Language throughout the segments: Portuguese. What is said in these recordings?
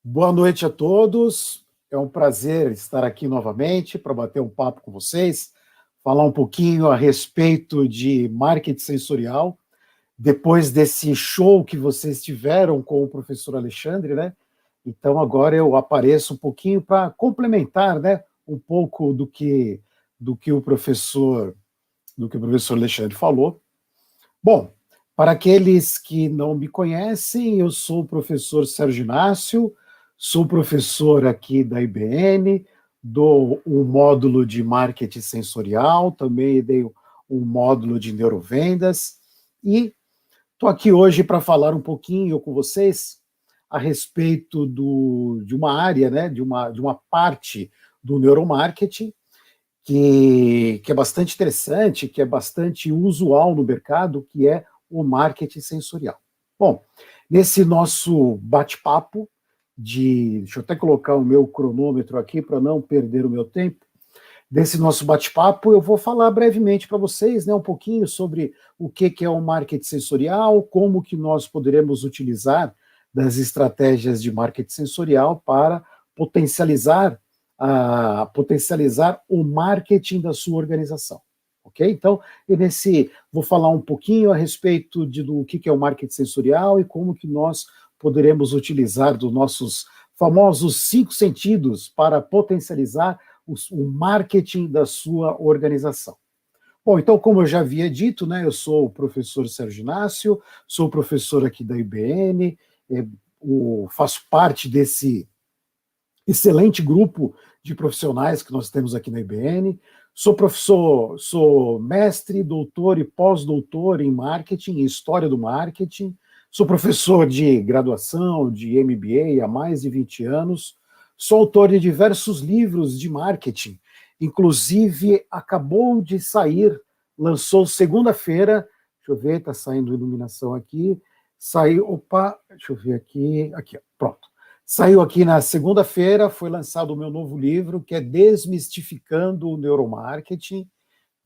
Boa noite a todos. É um prazer estar aqui novamente para bater um papo com vocês, falar um pouquinho a respeito de marketing sensorial. Depois desse show que vocês tiveram com o professor Alexandre, né? Então agora eu apareço um pouquinho para complementar, né, um pouco do que o professor Alexandre falou. Bom, para aqueles que não me conhecem, eu sou o professor Sérgio Inácio, sou professor aqui da IBN, dou um módulo de marketing sensorial, também dei um módulo de neurovendas, e estou aqui hoje para falar um pouquinho com vocês a respeito de uma área, né, de uma parte do neuromarketing, que é bastante interessante, que é bastante usual no mercado, que é o marketing sensorial. Bom, nesse nosso bate-papo, deixa eu até colocar o meu cronômetro aqui para não perder o meu tempo. Desse nosso bate-papo, eu vou falar brevemente para vocês, né, um pouquinho sobre o que é o marketing sensorial, como que nós poderemos utilizar das estratégias de marketing sensorial para potencializar o marketing da sua organização. Ok? Então, vou falar um pouquinho a respeito do que é o marketing sensorial e como que nós poderemos utilizar dos nossos famosos 5 sentidos para potencializar o marketing da sua organização. Bom, então, como eu já havia dito, né, eu sou o professor Sérgio Inácio, sou professor aqui da IBN, faço parte desse excelente grupo de profissionais que nós temos aqui na IBN. Sou professor, sou mestre, doutor e pós-doutor em marketing, em história do marketing. Sou professor de graduação, de MBA há mais de 20 anos. Sou autor de diversos livros de marketing. Inclusive, acabou de sair, lançou segunda-feira, deixa eu ver, está saindo iluminação aqui. Deixa eu ver aqui, pronto. Saiu aqui na segunda-feira, foi lançado o meu novo livro, que é Desmistificando o Neuromarketing.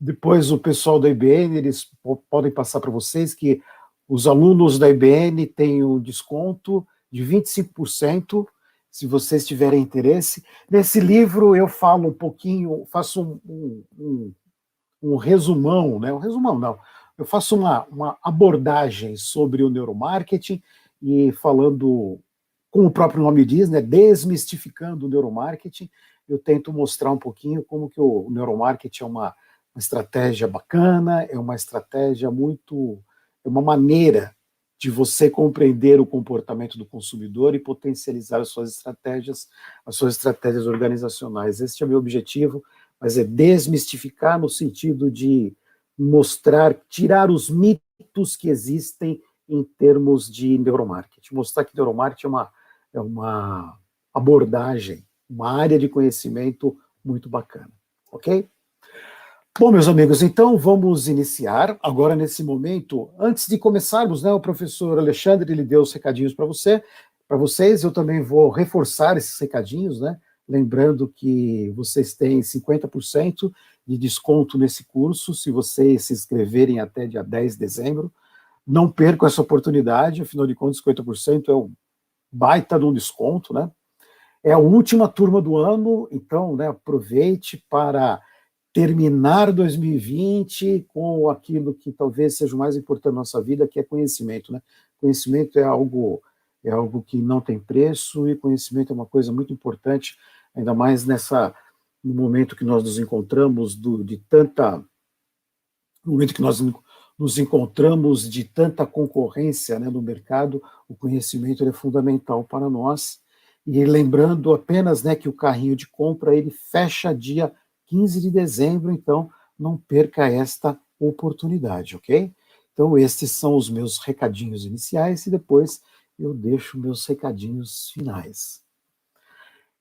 Depois o pessoal da IBN, eles podem passar para vocês que os alunos da IBN têm um desconto de 25%, se vocês tiverem interesse. Nesse livro eu falo um pouquinho, faço um resumão, né? Um resumão não, eu faço uma abordagem sobre o neuromarketing e falando, como o próprio nome diz, né, desmistificando o neuromarketing, eu tento mostrar um pouquinho como que o neuromarketing é uma estratégia bacana, é uma estratégia é uma maneira de você compreender o comportamento do consumidor e potencializar as suas estratégias organizacionais. Esse é o meu objetivo, mas é desmistificar no sentido de mostrar, tirar os mitos que existem em termos de neuromarketing. Mostrar que neuromarketing é uma abordagem, uma área de conhecimento muito bacana. Ok? Bom, meus amigos, então vamos iniciar. Agora, nesse momento, antes de começarmos, né, o professor Alexandre ele deu os recadinhos para vocês. Eu também vou reforçar esses recadinhos, né? Lembrando que vocês têm 50% de desconto nesse curso, se vocês se inscreverem até dia 10 de dezembro. Não percam essa oportunidade, afinal de contas, 50% é um baita de um desconto, né? É a última turma do ano, então, né, aproveite para terminar 2020 com aquilo que talvez seja o mais importante na nossa vida, que é conhecimento, né? Conhecimento é algo que não tem preço e conhecimento é uma coisa muito importante, ainda mais no momento que nós nos encontramos no momento que nós nos encontramos de tanta concorrência, né, no mercado, o conhecimento é fundamental para nós. E lembrando apenas, né, que o carrinho de compra ele fecha dia 15 de dezembro, então não perca esta oportunidade, ok? Então estes são os meus recadinhos iniciais e depois eu deixo meus recadinhos finais.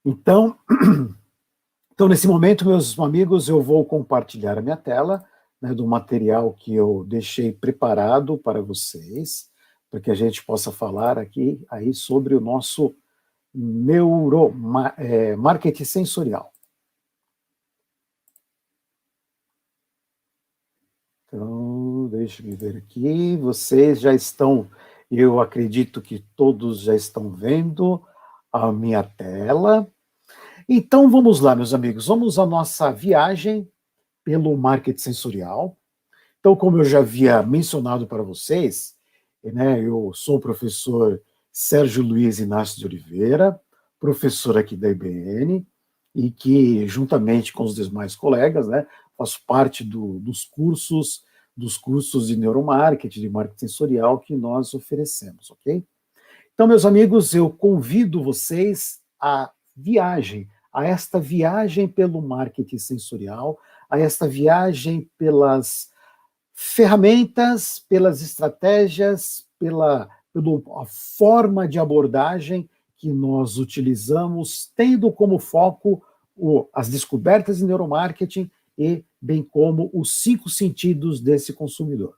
Então, nesse momento, meus amigos, eu vou compartilhar a minha tela, né, do material que eu deixei preparado para vocês, para que a gente possa falar aqui aí sobre o nosso marketing sensorial. Então, deixa eu ver aqui. Vocês já estão, eu acredito que todos já estão vendo a minha tela. Então vamos lá, meus amigos, vamos à nossa viagem pelo marketing sensorial. Então, como eu já havia mencionado para vocês, né, eu sou o professor Sérgio Luiz Inácio de Oliveira, professor aqui da IBN, e que, juntamente com os demais colegas, né, faço parte dos cursos de neuromarketing, de marketing sensorial que nós oferecemos, ok? Então, meus amigos, eu convido vocês a esta viagem pelo marketing sensorial, a esta viagem pelas ferramentas, pelas estratégias, pela forma de abordagem que nós utilizamos, tendo como foco as descobertas em neuromarketing e bem como os 5 sentidos desse consumidor.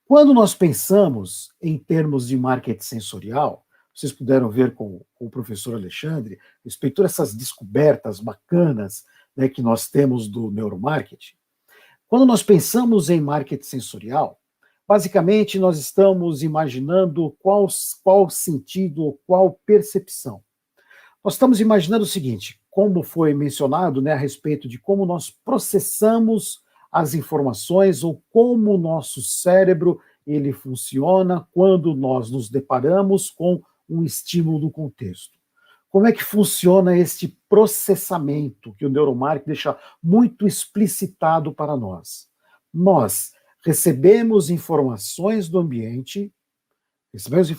Quando nós pensamos em termos de marketing sensorial, vocês puderam ver com o professor Alexandre, respeito a essas descobertas bacanas, né, que nós temos do neuromarketing. Quando nós pensamos em marketing sensorial, basicamente nós estamos imaginando qual sentido, qual percepção. Nós estamos imaginando o seguinte, como foi mencionado, né, a respeito de como nós processamos as informações ou como o nosso cérebro ele funciona quando nós nos deparamos com um estímulo do contexto. Como é que funciona este processamento que o neuromarketing deixa muito explicitado para nós? Nós recebemos informações do ambiente,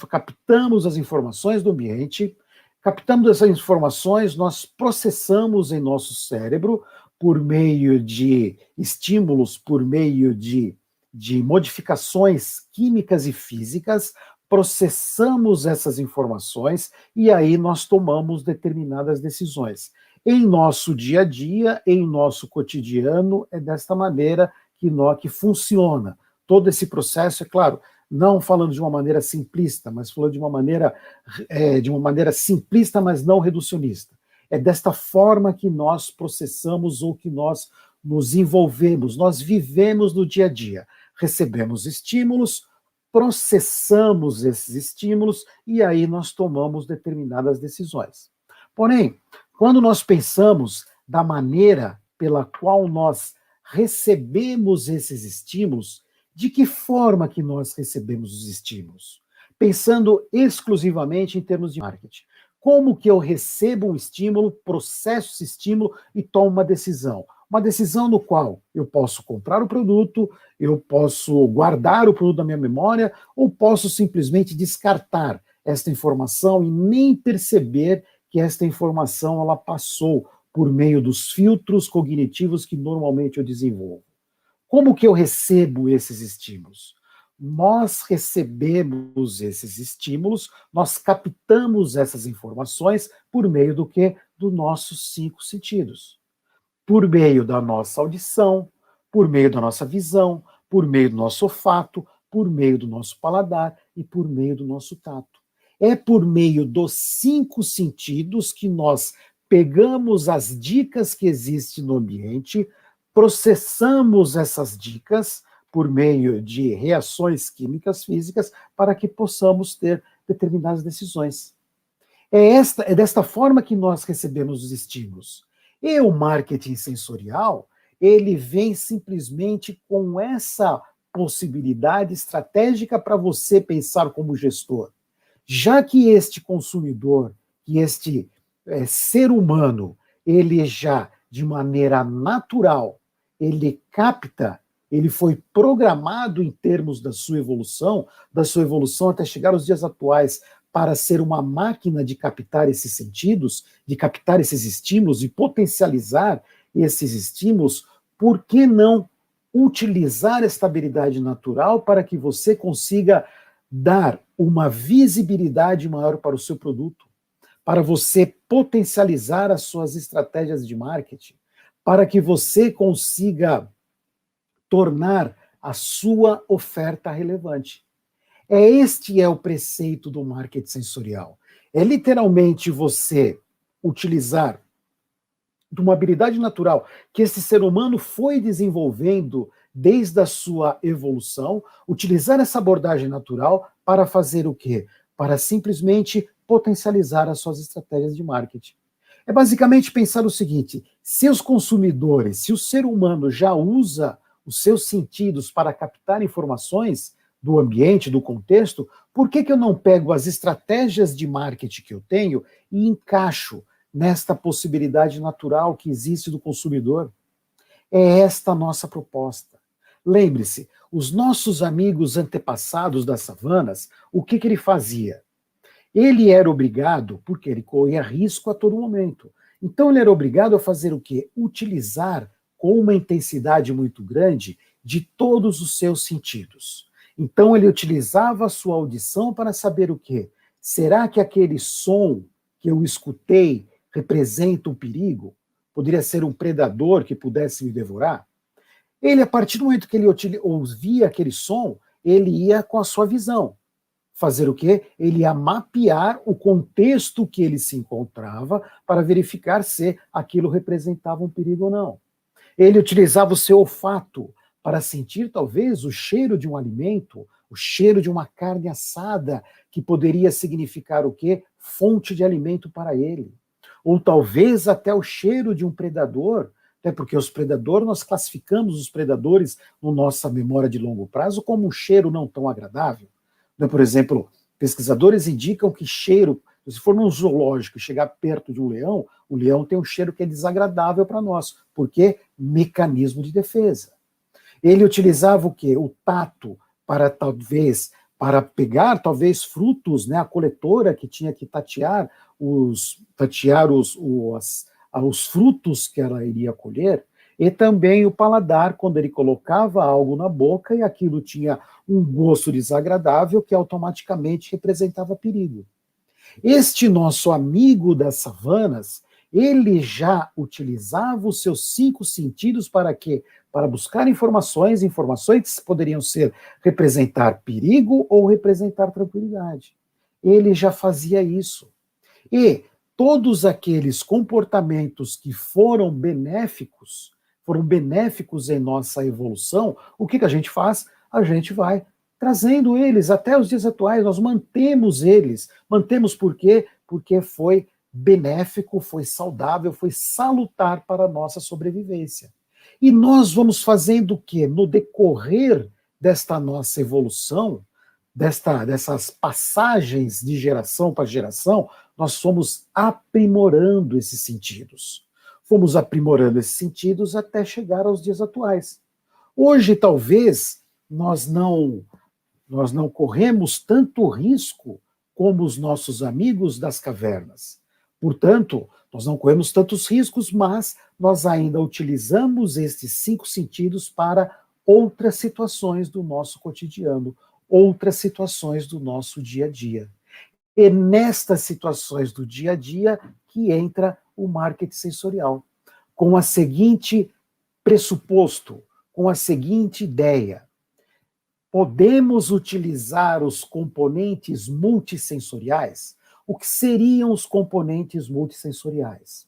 captamos as informações do ambiente, captando essas informações, nós processamos em nosso cérebro por meio de estímulos, por meio de modificações químicas e físicas, processamos essas informações e aí nós tomamos determinadas decisões. Em nosso dia a dia, em nosso cotidiano, é desta maneira que funciona. Todo esse processo, é claro, não falando de uma maneira simplista, mas falando de uma maneira simplista, mas não reducionista. É desta forma que nós processamos ou que nós nos envolvemos, nós vivemos no dia a dia. Recebemos estímulos, processamos esses estímulos e aí nós tomamos determinadas decisões. Porém, quando nós pensamos da maneira pela qual nós recebemos esses estímulos, de que forma que nós recebemos os estímulos? Pensando exclusivamente em termos de marketing. Como que eu recebo um estímulo, processo esse estímulo e tomo uma decisão? Uma decisão no qual eu posso comprar o produto, eu posso guardar o produto na minha memória, ou posso simplesmente descartar esta informação e nem perceber que esta informação ela passou por meio dos filtros cognitivos que normalmente eu desenvolvo. Como que eu recebo esses estímulos? Nós recebemos esses estímulos, nós captamos essas informações por meio do quê? Dos nossos 5 sentidos. Por meio da nossa audição, por meio da nossa visão, por meio do nosso olfato, por meio do nosso paladar e por meio do nosso tato. É por meio dos 5 sentidos que nós pegamos as dicas que existem no ambiente, processamos essas dicas por meio de reações químicas, físicas, para que possamos ter determinadas decisões. É desta forma que nós recebemos os estímulos. E o marketing sensorial, ele vem simplesmente com essa possibilidade estratégica para você pensar como gestor. Já que este consumidor, que este ser humano, ele já, de maneira natural, ele capta, ele foi programado em termos da sua evolução até chegar aos dias atuais, para ser uma máquina de captar esses sentidos, de captar esses estímulos e potencializar esses estímulos, por que não utilizar esta habilidade natural para que você consiga dar uma visibilidade maior para o seu produto, para você potencializar as suas estratégias de marketing, para que você consiga tornar a sua oferta relevante. Este é o preceito do marketing sensorial. É literalmente você utilizar de uma habilidade natural que esse ser humano foi desenvolvendo desde a sua evolução, utilizar essa abordagem natural para fazer o quê? Para simplesmente potencializar as suas estratégias de marketing. É basicamente pensar o seguinte: se os consumidores, se o ser humano já usa os seus sentidos para captar informações do ambiente, do contexto, por que eu não pego as estratégias de marketing que eu tenho e encaixo nesta possibilidade natural que existe do consumidor? É esta a nossa proposta. Lembre-se, os nossos amigos antepassados das savanas, o que ele fazia? Ele era obrigado, porque ele corria risco a todo momento. Então ele era obrigado a fazer o quê? Utilizar com uma intensidade muito grande de todos os seus sentidos. Então ele utilizava a sua audição para saber o quê? Será que aquele som que eu escutei representa um perigo? Poderia ser um predador que pudesse me devorar? Ele, a partir do momento que ele ouvia aquele som, ele ia com a sua visão. Fazer o quê? Ele ia mapear o contexto que ele se encontrava para verificar se aquilo representava um perigo ou não. Ele utilizava o seu olfato para sentir, talvez, o cheiro de um alimento, o cheiro de uma carne assada, que poderia significar o quê? Fonte de alimento para ele. Ou talvez até o cheiro de um predador, até porque os predadores, nós classificamos os predadores na nossa memória de longo prazo como um cheiro não tão agradável. Por exemplo, pesquisadores indicam que cheiro, se for num zoológico e chegar perto de um leão, o leão tem um cheiro que é desagradável para nós. Por quê? Mecanismo de defesa. Ele utilizava o quê? O tato para pegar talvez frutos, né? A coletora que tinha que tatear os frutos que ela iria colher, e também o paladar, quando ele colocava algo na boca e aquilo tinha um gosto desagradável que automaticamente representava perigo. Este nosso amigo das savanas, ele já utilizava os seus 5 sentidos para quê? Para buscar informações que poderiam representar perigo ou representar tranquilidade. Ele já fazia isso. E todos aqueles comportamentos que foram benéficos em nossa evolução, o que a gente faz? A gente vai trazendo eles até os dias atuais, nós mantemos eles. Mantemos por quê? Porque foi benéfico, foi saudável, foi salutar para a nossa sobrevivência. E nós vamos fazendo o quê? No decorrer desta nossa evolução, dessas passagens de geração para geração, nós fomos aprimorando esses sentidos. Fomos aprimorando esses sentidos até chegar aos dias atuais. Hoje, talvez, nós não corremos tanto risco como os nossos amigos das cavernas. Portanto, nós não corremos tantos riscos, mas nós ainda utilizamos estes 5 sentidos para outras situações do nosso cotidiano, outras situações do nosso dia a dia. E nestas situações do dia a dia que entra o marketing sensorial, com a seguinte pressuposto, com a seguinte ideia: podemos utilizar os componentes multissensoriais? O que seriam os componentes multissensoriais?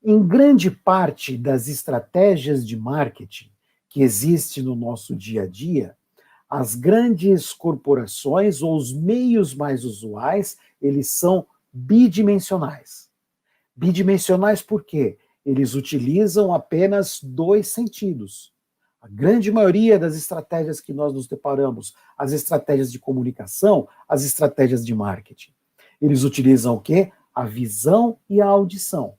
Em grande parte das estratégias de marketing que existem no nosso dia a dia, as grandes corporações ou os meios mais usuais, eles são bidimensionais. Bidimensionais por quê? Eles utilizam apenas 2 sentidos. A grande maioria das estratégias que nós nos deparamos, as estratégias de comunicação, as estratégias de marketing, eles utilizam o quê? A visão e a audição.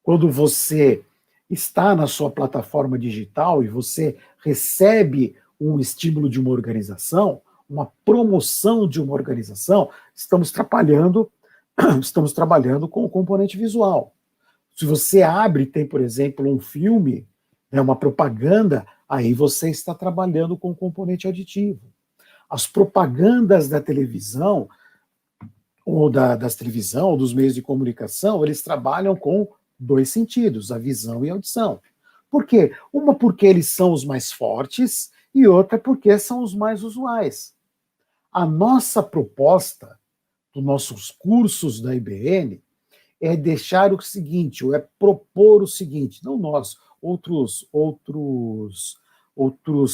Quando você está na sua plataforma digital e você recebe um estímulo de uma organização, uma promoção de uma organização, estamos trabalhando com o componente visual. Se você abre e tem, por exemplo, um filme, uma propaganda, aí você está trabalhando com o componente auditivo. As propagandas da televisão, ou ou dos meios de comunicação, eles trabalham com 2 sentidos, a visão e a audição. Por quê? Uma porque eles são os mais fortes e outra porque são os mais usuais. A nossa proposta dos nossos cursos da IBN é deixar o seguinte, ou é propor o seguinte, não nós, outros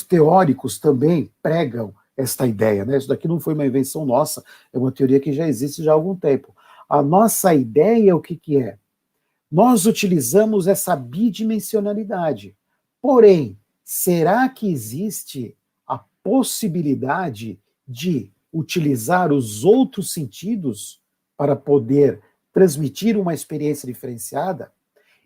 teóricos também pregam esta ideia, né? Isso daqui não foi uma invenção nossa, é uma teoria que já existe já há algum tempo. A nossa ideia, o que que é? Nós utilizamos essa bidimensionalidade. Porém, será que existe a possibilidade de utilizar os outros sentidos para poder transmitir uma experiência diferenciada?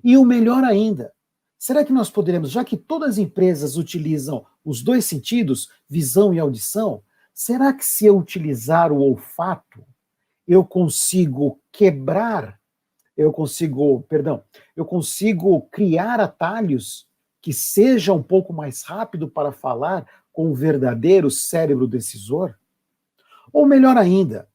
E o melhor ainda, será que nós poderemos, já que todas as empresas utilizam os dois sentidos, visão e audição, será que se eu utilizar o olfato, eu consigo quebrar, eu consigo criar atalhos que seja um pouco mais rápido para falar com o verdadeiro cérebro decisor? Ou melhor ainda,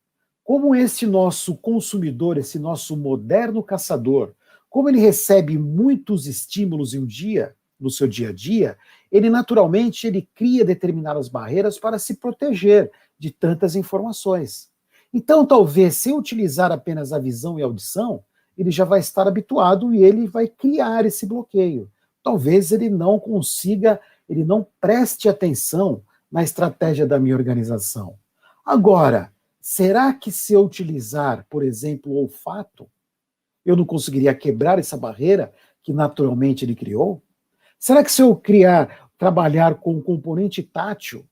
como esse nosso consumidor, esse nosso moderno caçador, como ele recebe muitos estímulos em um dia, no seu dia a dia, ele naturalmente ele cria determinadas barreiras para se proteger de tantas informações. Então, talvez, se eu utilizar apenas a visão e a audição, ele já vai estar habituado e ele vai criar esse bloqueio. Talvez ele não consiga, ele não preste atenção na estratégia da minha organização. Agora, será que se eu utilizar, por exemplo, o olfato, eu não conseguiria quebrar essa barreira que naturalmente ele criou? Será que se eu trabalhar com o componente tátil,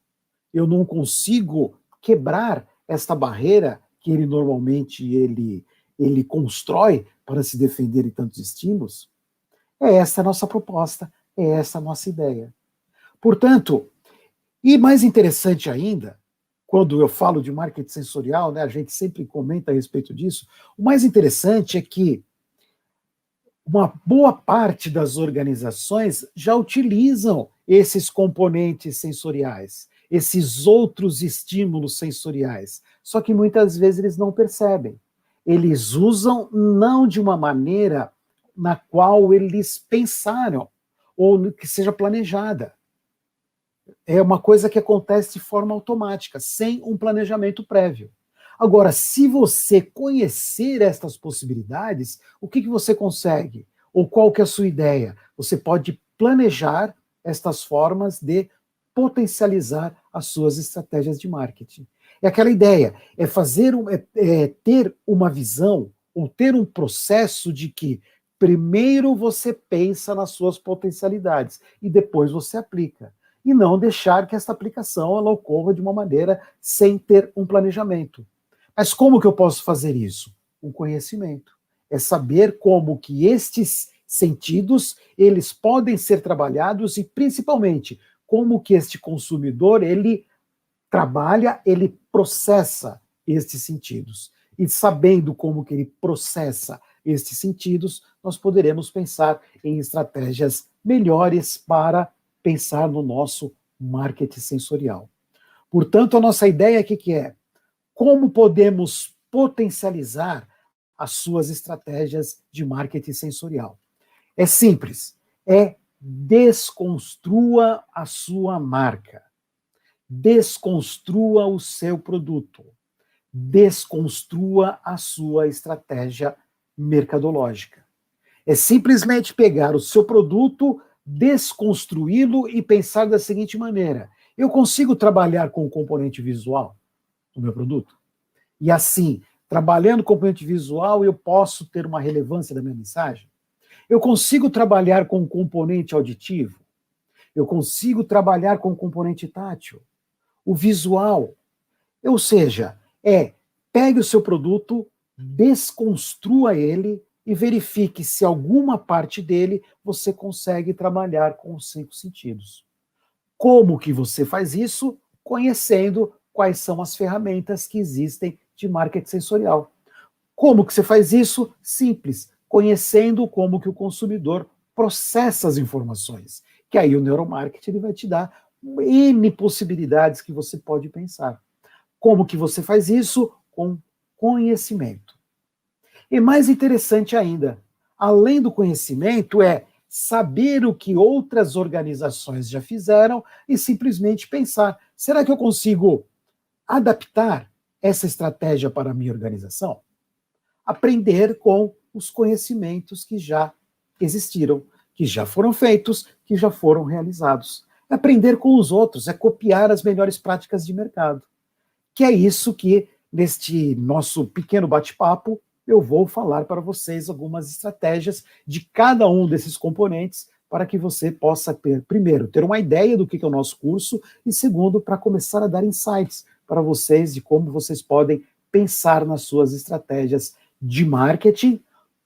eu não consigo quebrar esta barreira que ele normalmente ele constrói para se defender de tantos estímulos? É essa a nossa proposta, é essa a nossa ideia. Portanto, e mais interessante ainda, quando eu falo de marketing sensorial, né, a gente sempre comenta a respeito disso, o mais interessante é que uma boa parte das organizações já utilizam esses componentes sensoriais, esses outros estímulos sensoriais, só que muitas vezes eles não percebem. Eles usam não de uma maneira na qual eles pensaram, ou que seja planejada. É uma coisa que acontece de forma automática, sem um planejamento prévio. Agora, se você conhecer estas possibilidades, o que você consegue? Ou qual que é a sua ideia? Você pode planejar estas formas de potencializar as suas estratégias de marketing. É aquela ideia, é fazer ter uma visão ou ter um processo de que primeiro você pensa nas suas potencialidades e depois você aplica. E não deixar que essa aplicação ela ocorra de uma maneira sem ter um planejamento. Mas como que eu posso fazer isso? O conhecimento. É saber como que estes sentidos, eles podem ser trabalhados e, principalmente, como que este consumidor, ele trabalha, ele processa estes sentidos. E sabendo como que ele processa estes sentidos, nós poderemos pensar em estratégias melhores para pensar no nosso marketing sensorial. Portanto, a nossa ideia aqui que é como podemos potencializar as suas estratégias de marketing sensorial. É simples, é desconstrua a sua marca, desconstrua o seu produto, desconstrua a sua estratégia mercadológica. É simplesmente pegar o seu produto, desconstruí-lo e pensar da seguinte maneira: eu consigo trabalhar com o componente visual do meu produto? E assim, trabalhando com o componente visual, eu posso ter uma relevância da minha mensagem? Eu consigo trabalhar com o componente auditivo? Eu consigo trabalhar com o componente tátil? O visual? Ou seja, pegue o seu produto, desconstrua ele e verifique se alguma parte dele você consegue trabalhar com os 5 sentidos. Como que você faz isso? Conhecendo quais são as ferramentas que existem de marketing sensorial. Como que você faz isso? Simples, conhecendo como que o consumidor processa as informações. Que aí o neuromarketing ele vai te dar N possibilidades que você pode pensar. Como que você faz isso? Com conhecimento. E mais interessante ainda, além do conhecimento, é saber o que outras organizações já fizeram e simplesmente pensar: será que eu consigo adaptar essa estratégia para a minha organização? Aprender com os conhecimentos que já existiram, que já foram feitos, que já foram realizados. É aprender com os outros, é copiar as melhores práticas de mercado. Que é isso que, neste nosso pequeno bate-papo, eu vou falar para vocês algumas estratégias de cada um desses componentes para que você possa, primeiro, ter uma ideia do que é o nosso curso e, segundo, para começar a dar insights para vocês de como vocês podem pensar nas suas estratégias de marketing,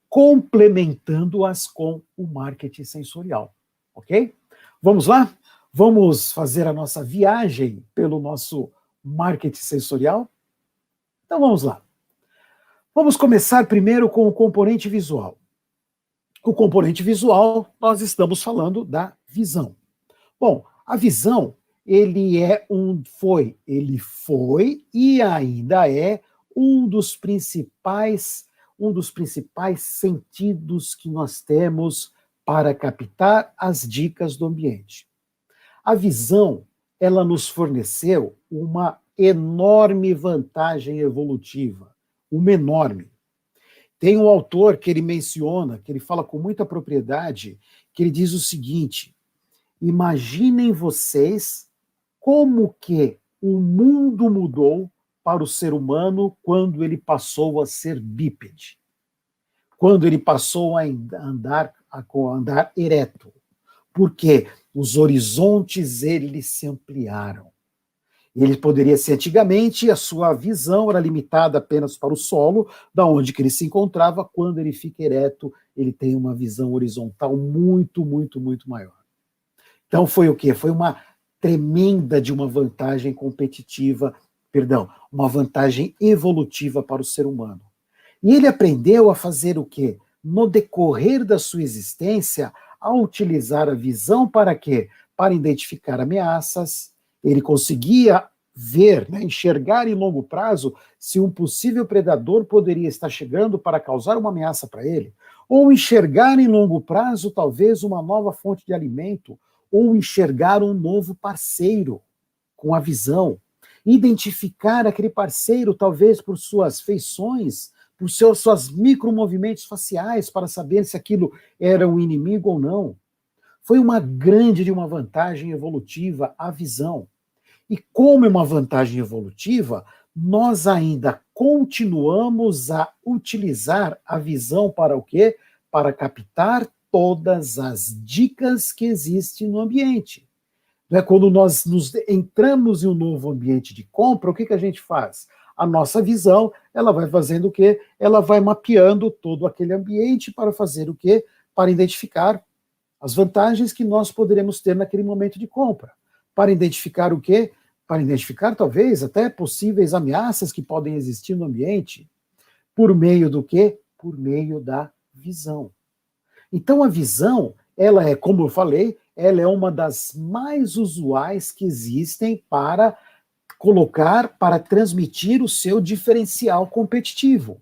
complementando-as com o marketing sensorial, ok? Vamos lá? Vamos fazer a nossa viagem pelo nosso marketing sensorial? Então vamos lá. Vamos começar primeiro com o componente visual. O componente visual, nós estamos falando da visão. Bom, a visão, ele foi e ainda é um dos principais sentidos que nós temos para captar as dicas do ambiente. A visão, ela nos forneceu uma enorme vantagem evolutiva, uma enorme. Tem um autor que ele menciona, que ele fala com muita propriedade, que ele diz o seguinte: imaginem vocês como que o mundo mudou para o ser humano quando ele passou a ser bípede, quando ele passou a andar ereto, porque os horizontes eles se ampliaram. Ele poderia ser, antigamente, a sua visão era limitada apenas para o solo, da onde que ele se encontrava. Quando ele fica ereto, ele tem uma visão horizontal muito, muito, muito maior. Então foi o quê? Foi uma tremenda de uma vantagem competitiva, uma vantagem evolutiva para o ser humano. E ele aprendeu a fazer o quê? No decorrer da sua existência, a utilizar a visão para quê? Para identificar ameaças. Ele conseguia ver, enxergar em longo prazo se um possível predador poderia estar chegando para causar uma ameaça para ele, ou enxergar em longo prazo talvez uma nova fonte de alimento, ou enxergar um novo parceiro com a visão, identificar aquele parceiro talvez por suas feições, por seus micromovimentos faciais para saber se aquilo era um inimigo ou não. Foi uma grande de uma vantagem evolutiva a visão. E como é uma vantagem evolutiva, nós ainda continuamos a utilizar a visão para o quê? Para captar todas as dicas que existem no ambiente. Quando nós entramos em um novo ambiente de compra, o que a gente faz? A nossa visão, ela vai fazendo o quê? Ela vai mapeando todo aquele ambiente para fazer o quê? Para identificar as vantagens que nós poderemos ter naquele momento de compra. Para identificar o quê? Para identificar, talvez, até possíveis ameaças que podem existir no ambiente. Por meio do quê? Por meio da visão. Então, a visão, ela é, como eu falei, ela é uma das mais usuais que existem para colocar, para transmitir o seu diferencial competitivo.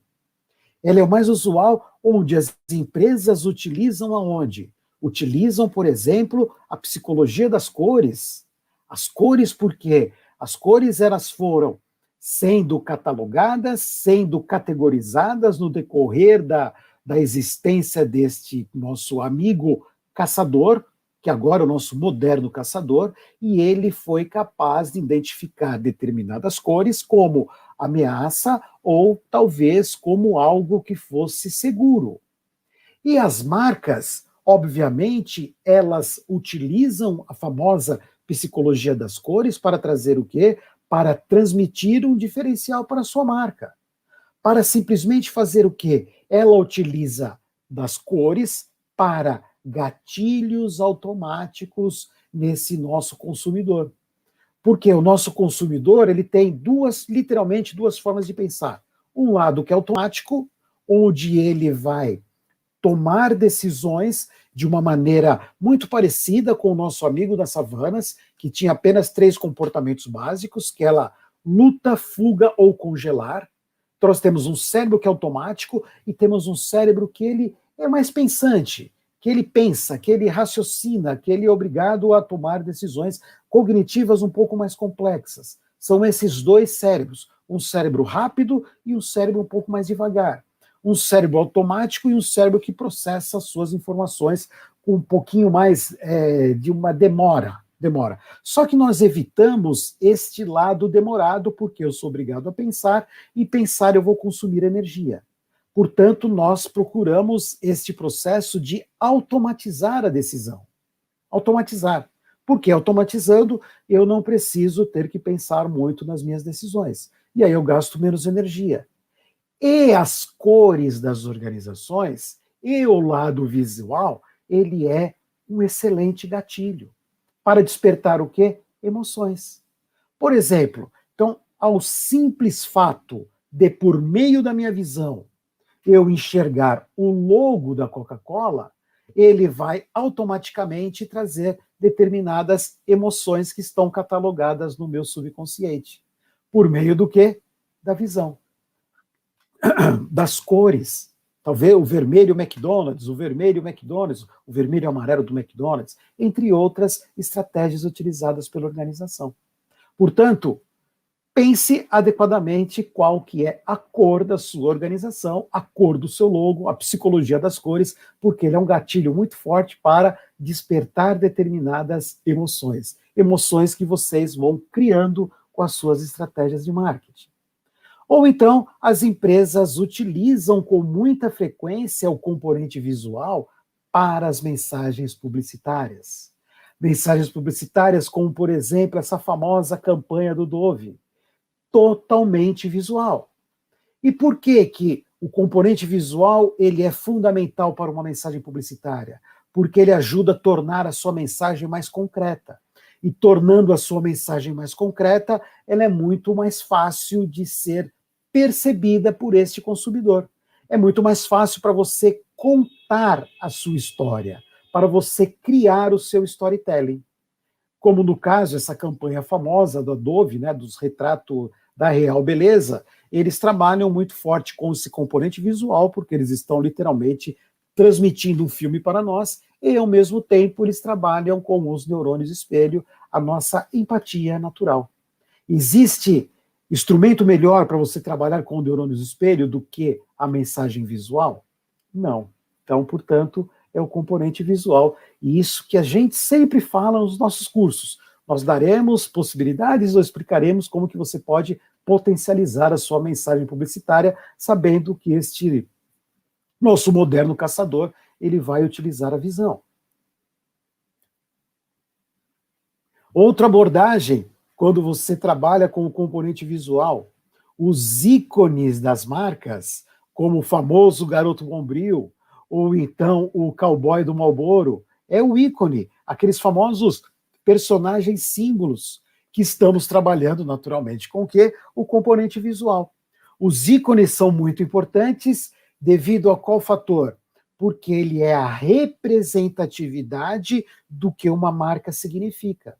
Ela é o mais usual onde as empresas utilizam aonde? Utilizam, por exemplo, a psicologia das cores. As cores, por quê? As cores elas foram sendo catalogadas, sendo categorizadas no decorrer da existência deste nosso amigo caçador, que agora é o nosso moderno caçador, e ele foi capaz de identificar determinadas cores como ameaça ou talvez como algo que fosse seguro. E as marcas, obviamente, elas utilizam a famosa psicologia das cores para trazer o quê? Para transmitir um diferencial para a sua marca. Para simplesmente fazer o quê? Ela utiliza das cores para gatilhos automáticos nesse nosso consumidor. Porque o nosso consumidor, ele tem literalmente duas formas de pensar. Um lado que é automático, onde ele vai tomar decisões de uma maneira muito parecida com o nosso amigo das savanas, que tinha apenas 3 comportamentos básicos, que ela luta, fuga ou congelar. Então nós temos um cérebro que é automático e temos um cérebro que ele é mais pensante, que ele pensa, que ele raciocina, que ele é obrigado a tomar decisões cognitivas um pouco mais complexas. São esses dois cérebros, um cérebro rápido e um cérebro um pouco mais devagar. Um cérebro automático e um cérebro que processa as suas informações com um pouquinho mais de uma demora, Demora. Só que nós evitamos este lado demorado, porque eu sou obrigado a pensar, e pensar eu vou consumir energia. Portanto, nós procuramos este processo de automatizar a decisão. Automatizar. Porque automatizando, eu não preciso ter que pensar muito nas minhas decisões. E aí eu gasto menos energia. E as cores das organizações, e o lado visual, ele é um excelente gatilho para despertar o quê? Emoções. Por exemplo, então, ao simples fato de, por meio da minha visão, eu enxergar o logo da Coca-Cola, ele vai automaticamente trazer determinadas emoções que estão catalogadas no meu subconsciente. Por meio do quê? Da visão. Das cores. Talvez o vermelho McDonald's, o vermelho McDonald's, o vermelho e amarelo do McDonald's, entre outras estratégias utilizadas pela organização. Portanto, pense adequadamente qual que é a cor da sua organização, a cor do seu logo, a psicologia das cores, porque ele é um gatilho muito forte para despertar determinadas emoções. Emoções que vocês vão criando com as suas estratégias de marketing. Ou então, as empresas utilizam com muita frequência o componente visual para as mensagens publicitárias. Mensagens publicitárias como, por exemplo, essa famosa campanha do Dove, totalmente visual. E por que que o componente visual ele é fundamental para uma mensagem publicitária? Porque ele ajuda a tornar a sua mensagem mais concreta. E tornando a sua mensagem mais concreta, ela é muito mais fácil de ser percebida por este consumidor. É muito mais fácil para você contar a sua história, para você criar o seu storytelling. Como no caso, essa campanha famosa da Dove, né, dos retratos da Real Beleza, eles trabalham muito forte com esse componente visual, porque eles estão literalmente transmitindo um filme para nós, e ao mesmo tempo eles trabalham com os neurônios espelho, a nossa empatia natural. Existe instrumento melhor para você trabalhar com neurônios espelho do que a mensagem visual? Não. Então, portanto, é o componente visual. E isso que a gente sempre fala nos nossos cursos. Nós daremos possibilidades ou explicaremos como que você pode potencializar a sua mensagem publicitária, sabendo que este nosso moderno caçador, ele vai utilizar a visão. Outra abordagem, quando você trabalha com o componente visual, os ícones das marcas, como o famoso Garoto Bombril, ou então o cowboy do Marlboro, é o ícone, aqueles famosos personagens símbolos que estamos trabalhando naturalmente com o quê? O componente visual. Os ícones são muito importantes devido a qual fator? Porque ele é a representatividade do que uma marca significa.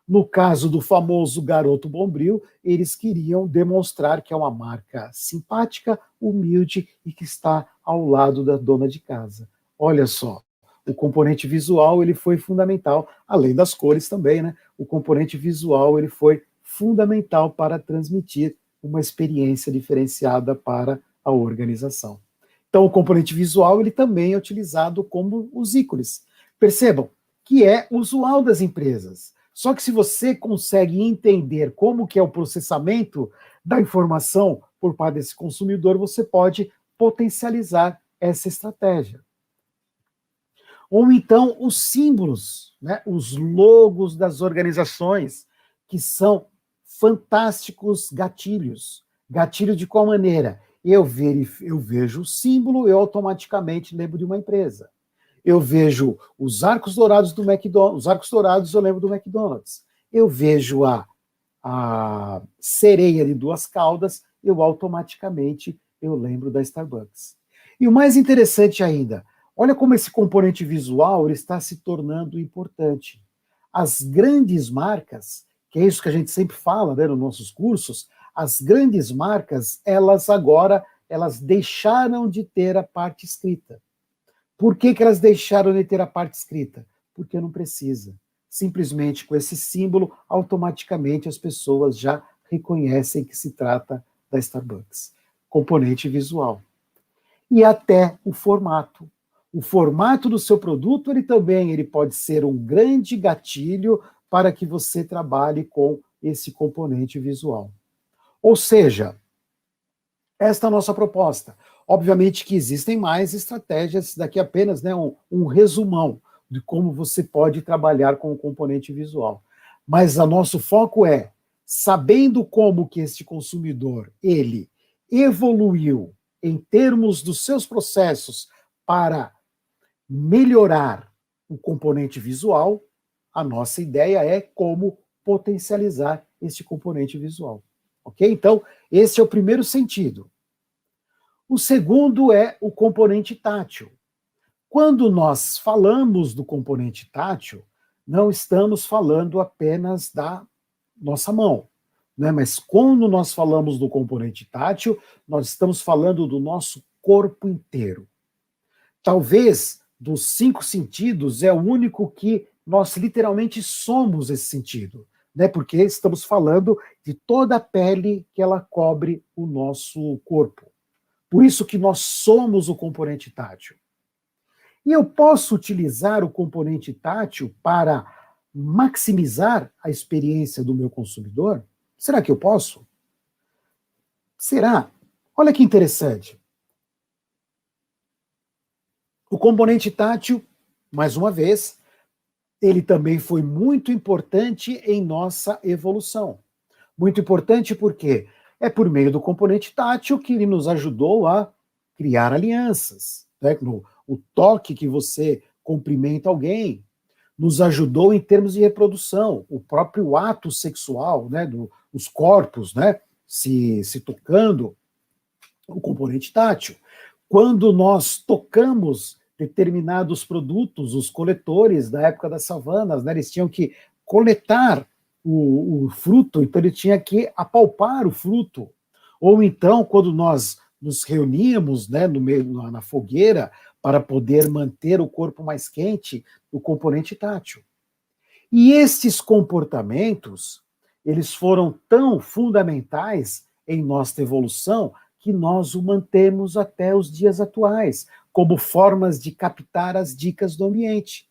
No caso do famoso Garoto Bombril, eles queriam demonstrar que é uma marca simpática, humilde e que está ao lado da dona de casa. Olha só, o componente visual ele foi fundamental, além das cores também, né? O componente visual ele foi fundamental para transmitir uma experiência diferenciada para a organização. Então, o componente visual ele também é utilizado como os ícones. Percebam que é usual das empresas. Só que se você consegue entender como que é o processamento da informação por parte desse consumidor, você pode potencializar essa estratégia. Ou então os símbolos, né, os logos das organizações, que são fantásticos gatilhos. Gatilho de qual maneira? Eu vejo o símbolo, eu automaticamente lembro de uma empresa. Eu vejo os arcos dourados do McDonald's, os arcos dourados eu lembro do McDonald's. Eu vejo a sereia de duas caudas, eu automaticamente eu lembro da Starbucks. E o mais interessante ainda, olha como esse componente visual ele está se tornando importante. As grandes marcas, que é isso que a gente sempre fala, né, nos nossos cursos, as grandes marcas, elas deixaram de ter a parte escrita. Por que elas deixaram de ter a parte escrita? Porque não precisa. Simplesmente com esse símbolo, automaticamente as pessoas já reconhecem que se trata da Starbucks. Componente visual. E até o formato. O formato do seu produto, ele pode ser um grande gatilho para que você trabalhe com esse componente visual. Ou seja, esta é a nossa proposta. Obviamente que existem mais estratégias, daqui apenas, né, um resumão de como você pode trabalhar com o componente visual. Mas o nosso foco é, sabendo como que este consumidor, ele evoluiu em termos dos seus processos para melhorar o componente visual, a nossa ideia é como potencializar este componente visual. Ok? Então, esse é o primeiro sentido. O segundo é o componente tátil. Quando nós falamos do componente tátil, não estamos falando apenas da nossa mão, né? Mas quando nós falamos do componente tátil, nós estamos falando do nosso corpo inteiro. Talvez, dos 5 sentidos, é o único que nós literalmente somos esse sentido, né? Porque estamos falando de toda a pele que ela cobre o nosso corpo. Por isso que nós somos o componente tátil. E eu posso utilizar o componente tátil para maximizar a experiência do meu consumidor? Será que eu posso? Será? Olha que interessante. O componente tátil, mais uma vez, ele também foi muito importante em nossa evolução. Muito importante porque é por meio do componente tátil que ele nos ajudou a criar alianças, né? O toque que você cumprimenta alguém, nos ajudou em termos de reprodução, o próprio ato sexual, né, os corpos, né, se tocando, o componente tátil. Quando nós tocamos determinados produtos, os coletores da época das savanas, né, eles tinham que coletar o fruto, então ele tinha que apalpar o fruto. Ou então, quando nós nos reuníamos, né, na fogueira, para poder manter o corpo mais quente, o componente tátil. E estes comportamentos, eles foram tão fundamentais em nossa evolução que nós o mantemos até os dias atuais, como formas de captar as dicas do ambiente.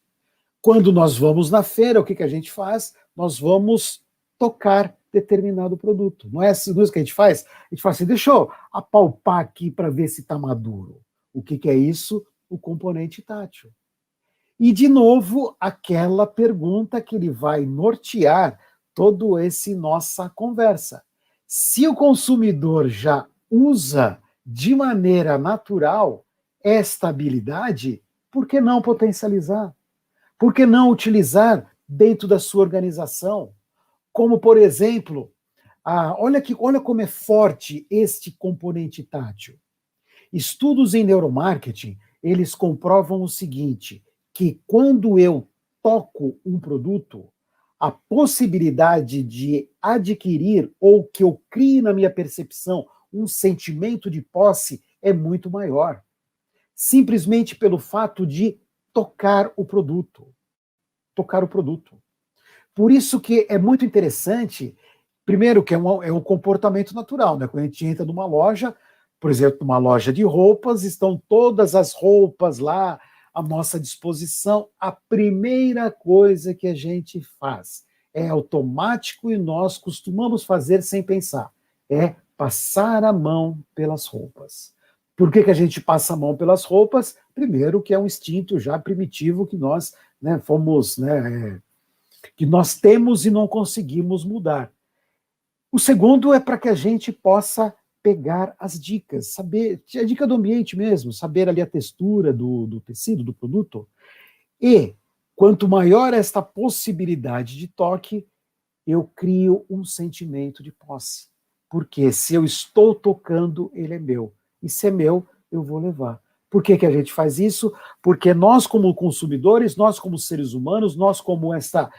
Quando nós vamos na feira, o que a gente faz? Nós vamos tocar determinado produto. Não é isso que a gente faz? A gente fala assim, deixa eu apalpar aqui para ver se está maduro. O que é isso? O componente tátil. E, de novo, aquela pergunta que ele vai nortear todo esse nossa conversa. Se o consumidor já usa de maneira natural esta habilidade, por que não potencializar? Por que não utilizar dentro da sua organização? Como, por exemplo, olha como é forte este componente tátil. Estudos em neuromarketing, eles comprovam o seguinte, que quando eu toco um produto, a possibilidade de adquirir ou que eu crie na minha percepção um sentimento de posse é muito maior. Simplesmente pelo fato de tocar o produto. Tocar o produto. Por isso que é muito interessante, primeiro que é um comportamento natural, né? Quando a gente entra numa loja, por exemplo, numa loja de roupas, estão todas as roupas lá à nossa disposição. A primeira coisa que a gente faz é automático e nós costumamos fazer sem pensar, é passar a mão pelas roupas. Por que a gente passa a mão pelas roupas? Primeiro que é um instinto já primitivo que nós, né, que nós temos e não conseguimos mudar. O segundo é para que a gente possa pegar as dicas, saber, a dica do ambiente mesmo, saber ali a textura do tecido, do produto. E quanto maior esta possibilidade de toque, eu crio um sentimento de posse. Porque se eu estou tocando, ele é meu. E se é meu, eu vou levar. Por que a gente faz isso? Porque nós, como consumidores, nós, como seres humanos, nós, como esta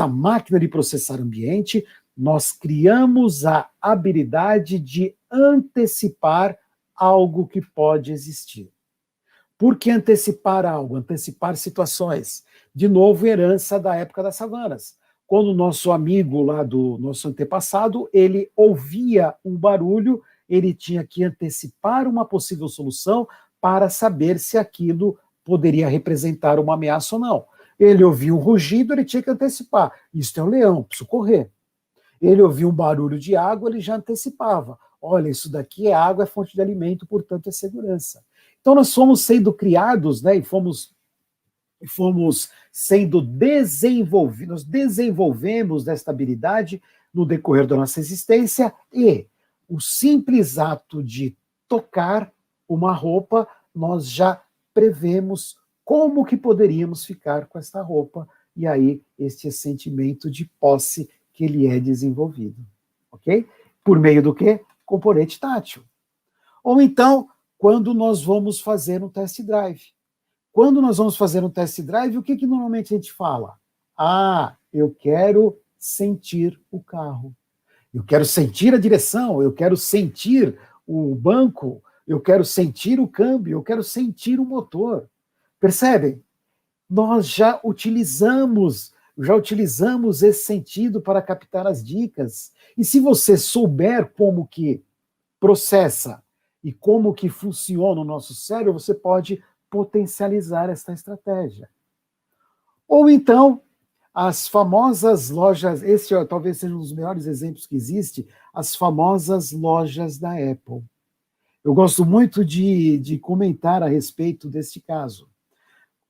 máquina de processar ambiente, nós criamos a habilidade de antecipar algo que pode existir. Por que antecipar algo? Antecipar situações. De novo, herança da época das savanas. Quando o nosso amigo lá do nosso antepassado, ele ouvia um barulho, ele tinha que antecipar uma possível solução para saber se aquilo poderia representar uma ameaça ou não. Ele ouvia um rugido, ele tinha que antecipar. Isso é um leão, preciso correr. Ele ouvia um barulho de água, ele já antecipava. Olha, isso daqui é água, é fonte de alimento, portanto é segurança. Então nós fomos sendo criados, né, e fomos sendo desenvolvidos, nós desenvolvemos esta habilidade no decorrer da nossa existência, e o simples ato de tocar uma roupa, nós já prevemos como que poderíamos ficar com esta roupa, e aí este sentimento de posse que ele é desenvolvido, ok? Por meio do quê? Componente tátil. Ou então, quando nós vamos fazer um test drive. Quando nós vamos fazer um test drive, o que normalmente a gente fala? Ah, eu quero sentir o carro. Eu quero sentir a direção, eu quero sentir o banco, eu quero sentir o câmbio, eu quero sentir o motor. Percebem? Nós já utilizamos esse sentido para captar as dicas. E se você souber como que processa e como que funciona o nosso cérebro, você pode potencializar esta estratégia. Ou então, as famosas lojas, esse talvez seja um dos melhores exemplos que existe, as famosas lojas da Apple. Eu gosto muito de comentar a respeito deste caso.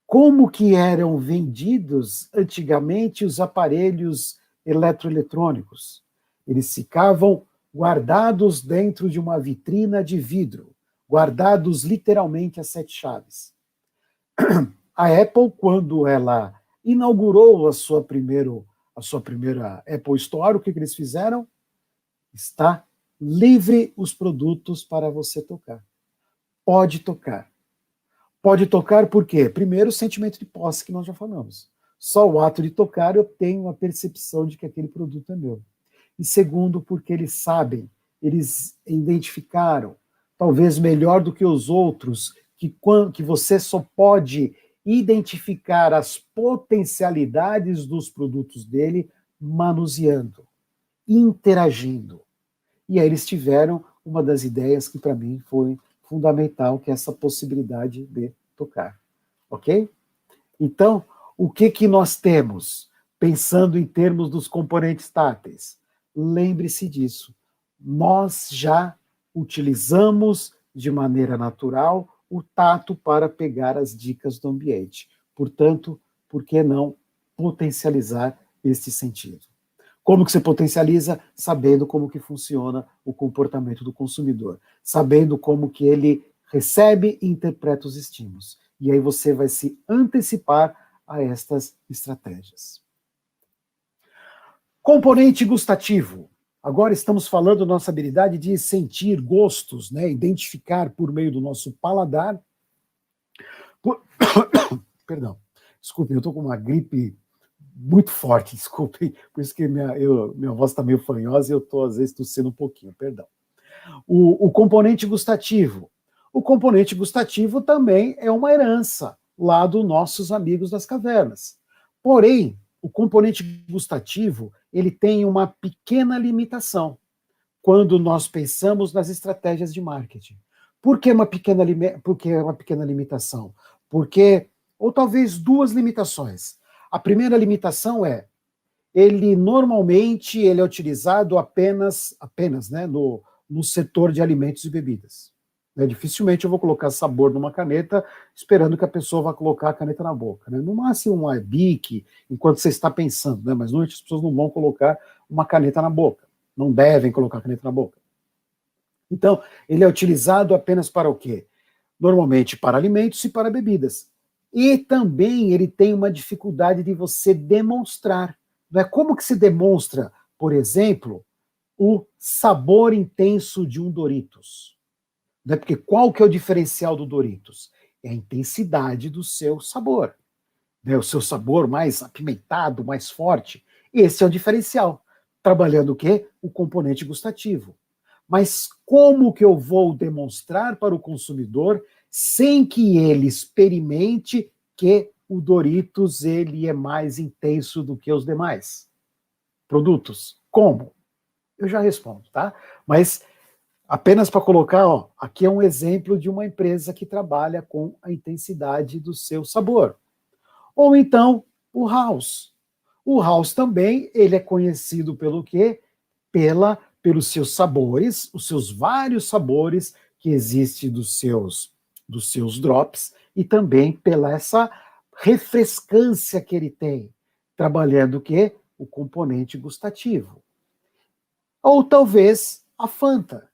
Como que eram vendidos antigamente os aparelhos eletroeletrônicos? Eles ficavam guardados dentro de uma vitrina de vidro, guardados literalmente a 7 chaves. A Apple, quando ela inaugurou a sua primeira Apple Store, o que eles fizeram? Está livre os produtos para você tocar. Pode tocar. Pode tocar por quê? Primeiro, o sentimento de posse que nós já falamos. Só o ato de tocar eu tenho a percepção de que aquele produto é meu. E segundo, porque eles sabem, eles identificaram, talvez melhor do que os outros, que você só pode identificar as potencialidades dos produtos dele manuseando, interagindo. E aí eles tiveram uma das ideias que para mim foi fundamental, que é essa possibilidade de tocar. Ok? Então, o que nós temos, pensando em termos dos componentes táteis? Lembre-se disso. Nós já utilizamos de maneira natural o tato para pegar as dicas do ambiente. Portanto, por que não potencializar este sentido? Como que você potencializa? Sabendo como que funciona o comportamento do consumidor, sabendo como que ele recebe e interpreta os estímulos. E aí você vai se antecipar a estas estratégias. Componente gustativo. Agora estamos falando da nossa habilidade de sentir gostos, né? Identificar por meio do nosso paladar. Perdão, desculpem, eu estou com uma gripe muito forte, desculpem, por isso que minha voz está meio fanhosa e eu estou, às vezes, tossindo um pouquinho, perdão. O componente gustativo. O componente gustativo também é uma herança lá dos nossos amigos das cavernas. Porém, o componente gustativo, ele tem uma pequena limitação quando nós pensamos nas estratégias de marketing. Por que uma pequena limitação? Porque, ou talvez duas limitações. A primeira limitação é, ele normalmente é utilizado apenas né, no setor de alimentos e bebidas. Dificilmente eu vou colocar sabor numa caneta esperando que a pessoa vá colocar a caneta na boca. Né? No máximo um Bic, enquanto você está pensando, né? Mas normalmente as pessoas não vão colocar uma caneta na boca. Não devem colocar a caneta na boca. Então, ele é utilizado apenas para o quê? Normalmente para alimentos e para bebidas. E também ele tem uma dificuldade de você demonstrar. Não é como que se demonstra, por exemplo, o sabor intenso de um Doritos. Não é porque qual que é o diferencial do Doritos? É a intensidade do seu sabor. Né? O seu sabor mais apimentado, mais forte. Esse é o diferencial. Trabalhando o quê? O componente gustativo. Mas como que eu vou demonstrar para o consumidor sem que ele experimente que o Doritos ele é mais intenso do que os demais produtos? Como? Eu já respondo, tá? Mas apenas para colocar, ó, aqui é um exemplo de uma empresa que trabalha com a intensidade do seu sabor. Ou então, O house. O house também, ele é conhecido pelo quê? Pelos seus sabores, os seus vários sabores que existem dos seus drops, e também pela essa refrescância que ele tem, trabalhando o quê? O componente gustativo. Ou talvez a Fanta,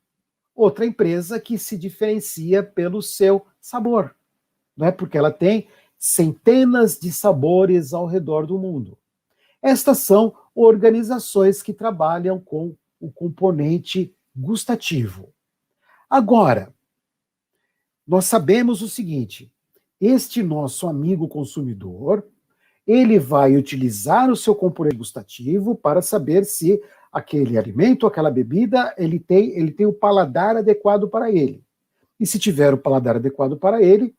outra empresa que se diferencia pelo seu sabor, não é? Porque ela tem centenas de sabores ao redor do mundo. Estas são organizações que trabalham com o componente gustativo. Agora, nós sabemos o seguinte: este nosso amigo consumidor, ele vai utilizar o seu componente gustativo para saber se aquele alimento, aquela bebida, ele tem o paladar adequado para ele. E se tiver o paladar adequado para ele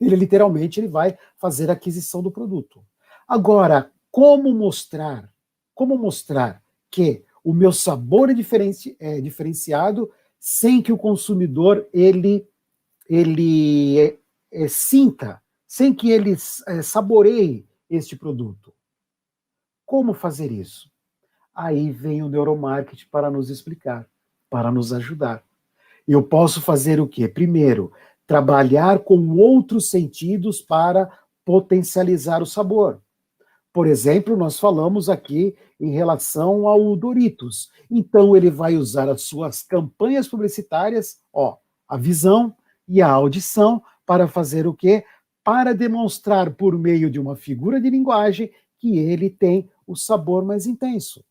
literalmente ele vai fazer a aquisição do produto. Agora, como mostrar que o meu sabor é diferenciado sem que o consumidor sinta, sem que ele saboreie este produto? Como fazer isso? Aí vem o neuromarketing para nos explicar, para nos ajudar. Eu posso fazer o quê? Primeiro, trabalhar com outros sentidos para potencializar o sabor. Por exemplo, nós falamos aqui em relação ao Doritos. Então, ele vai usar as suas campanhas publicitárias, a visão e a audição, para fazer o quê? Para demonstrar por meio de uma figura de linguagem que ele tem o sabor mais intenso.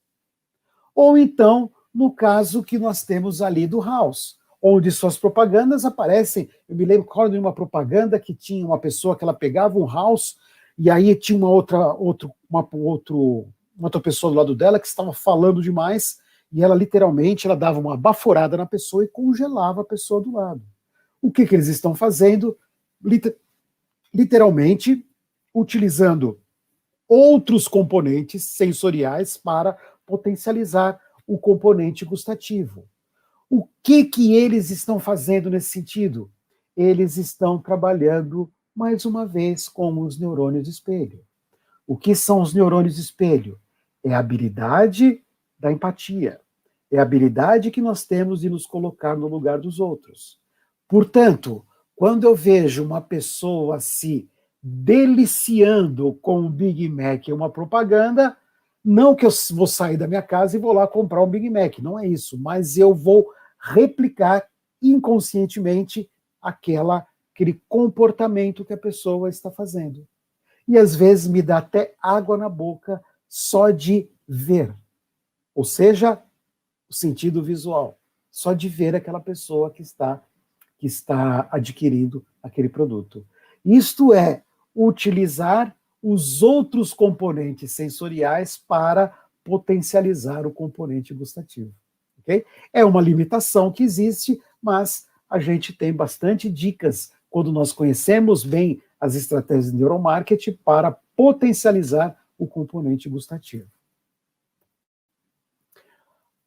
Ou então, no caso que nós temos ali do House, onde suas propagandas aparecem. Eu me lembro de uma propaganda que tinha uma pessoa que ela pegava um House e aí tinha uma outra pessoa do lado dela que estava falando demais e ela literalmente ela dava uma baforada na pessoa e congelava a pessoa do lado. O que eles estão fazendo? Literalmente utilizando outros componentes sensoriais para potencializar o componente gustativo. O que eles estão fazendo nesse sentido? Eles estão trabalhando, mais uma vez, com os neurônios espelho. O que são os neurônios espelho? É a habilidade da empatia. É a habilidade que nós temos de nos colocar no lugar dos outros. Portanto, quando eu vejo uma pessoa se deliciando com um Big Mac em uma propaganda, não que eu vou sair da minha casa e vou lá comprar um Big Mac, não é isso, mas eu vou replicar inconscientemente aquele comportamento que a pessoa está fazendo. E às vezes me dá até água na boca só de ver. Ou seja, o sentido visual. Só de ver aquela pessoa que está adquirindo aquele produto. Isto é utilizar os outros componentes sensoriais para potencializar o componente gustativo. Okay? É uma limitação que existe, mas a gente tem bastante dicas quando nós conhecemos bem as estratégias de neuromarketing para potencializar o componente gustativo.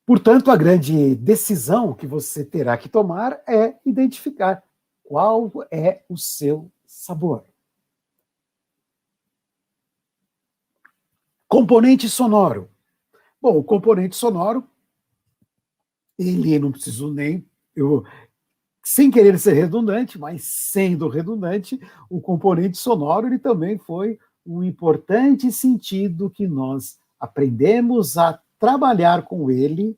Portanto, a grande decisão que você terá que tomar é identificar qual é o seu sabor. Componente sonoro. Bom, o componente sonoro, ele não preciso sem querer ser redundante, mas sendo redundante, o componente sonoro ele também foi um importante sentido que nós aprendemos a trabalhar com ele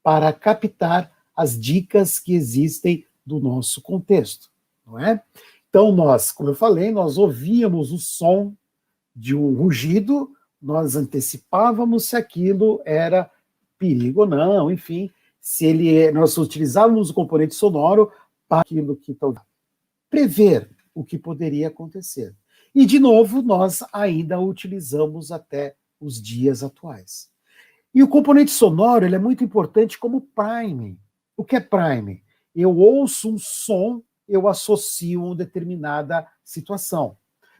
para captar as dicas que existem do nosso contexto, não é? Então nós, como eu falei, nós ouvíamos o som de um rugido, nós antecipávamos se aquilo era perigo ou não, enfim, nós utilizávamos o componente sonoro para aquilo que prever o que poderia acontecer. E, de novo, nós ainda o utilizamos até os dias atuais. E o componente sonoro ele é muito importante como prime. O que é prime? Eu ouço um som, eu associo uma determinada situação.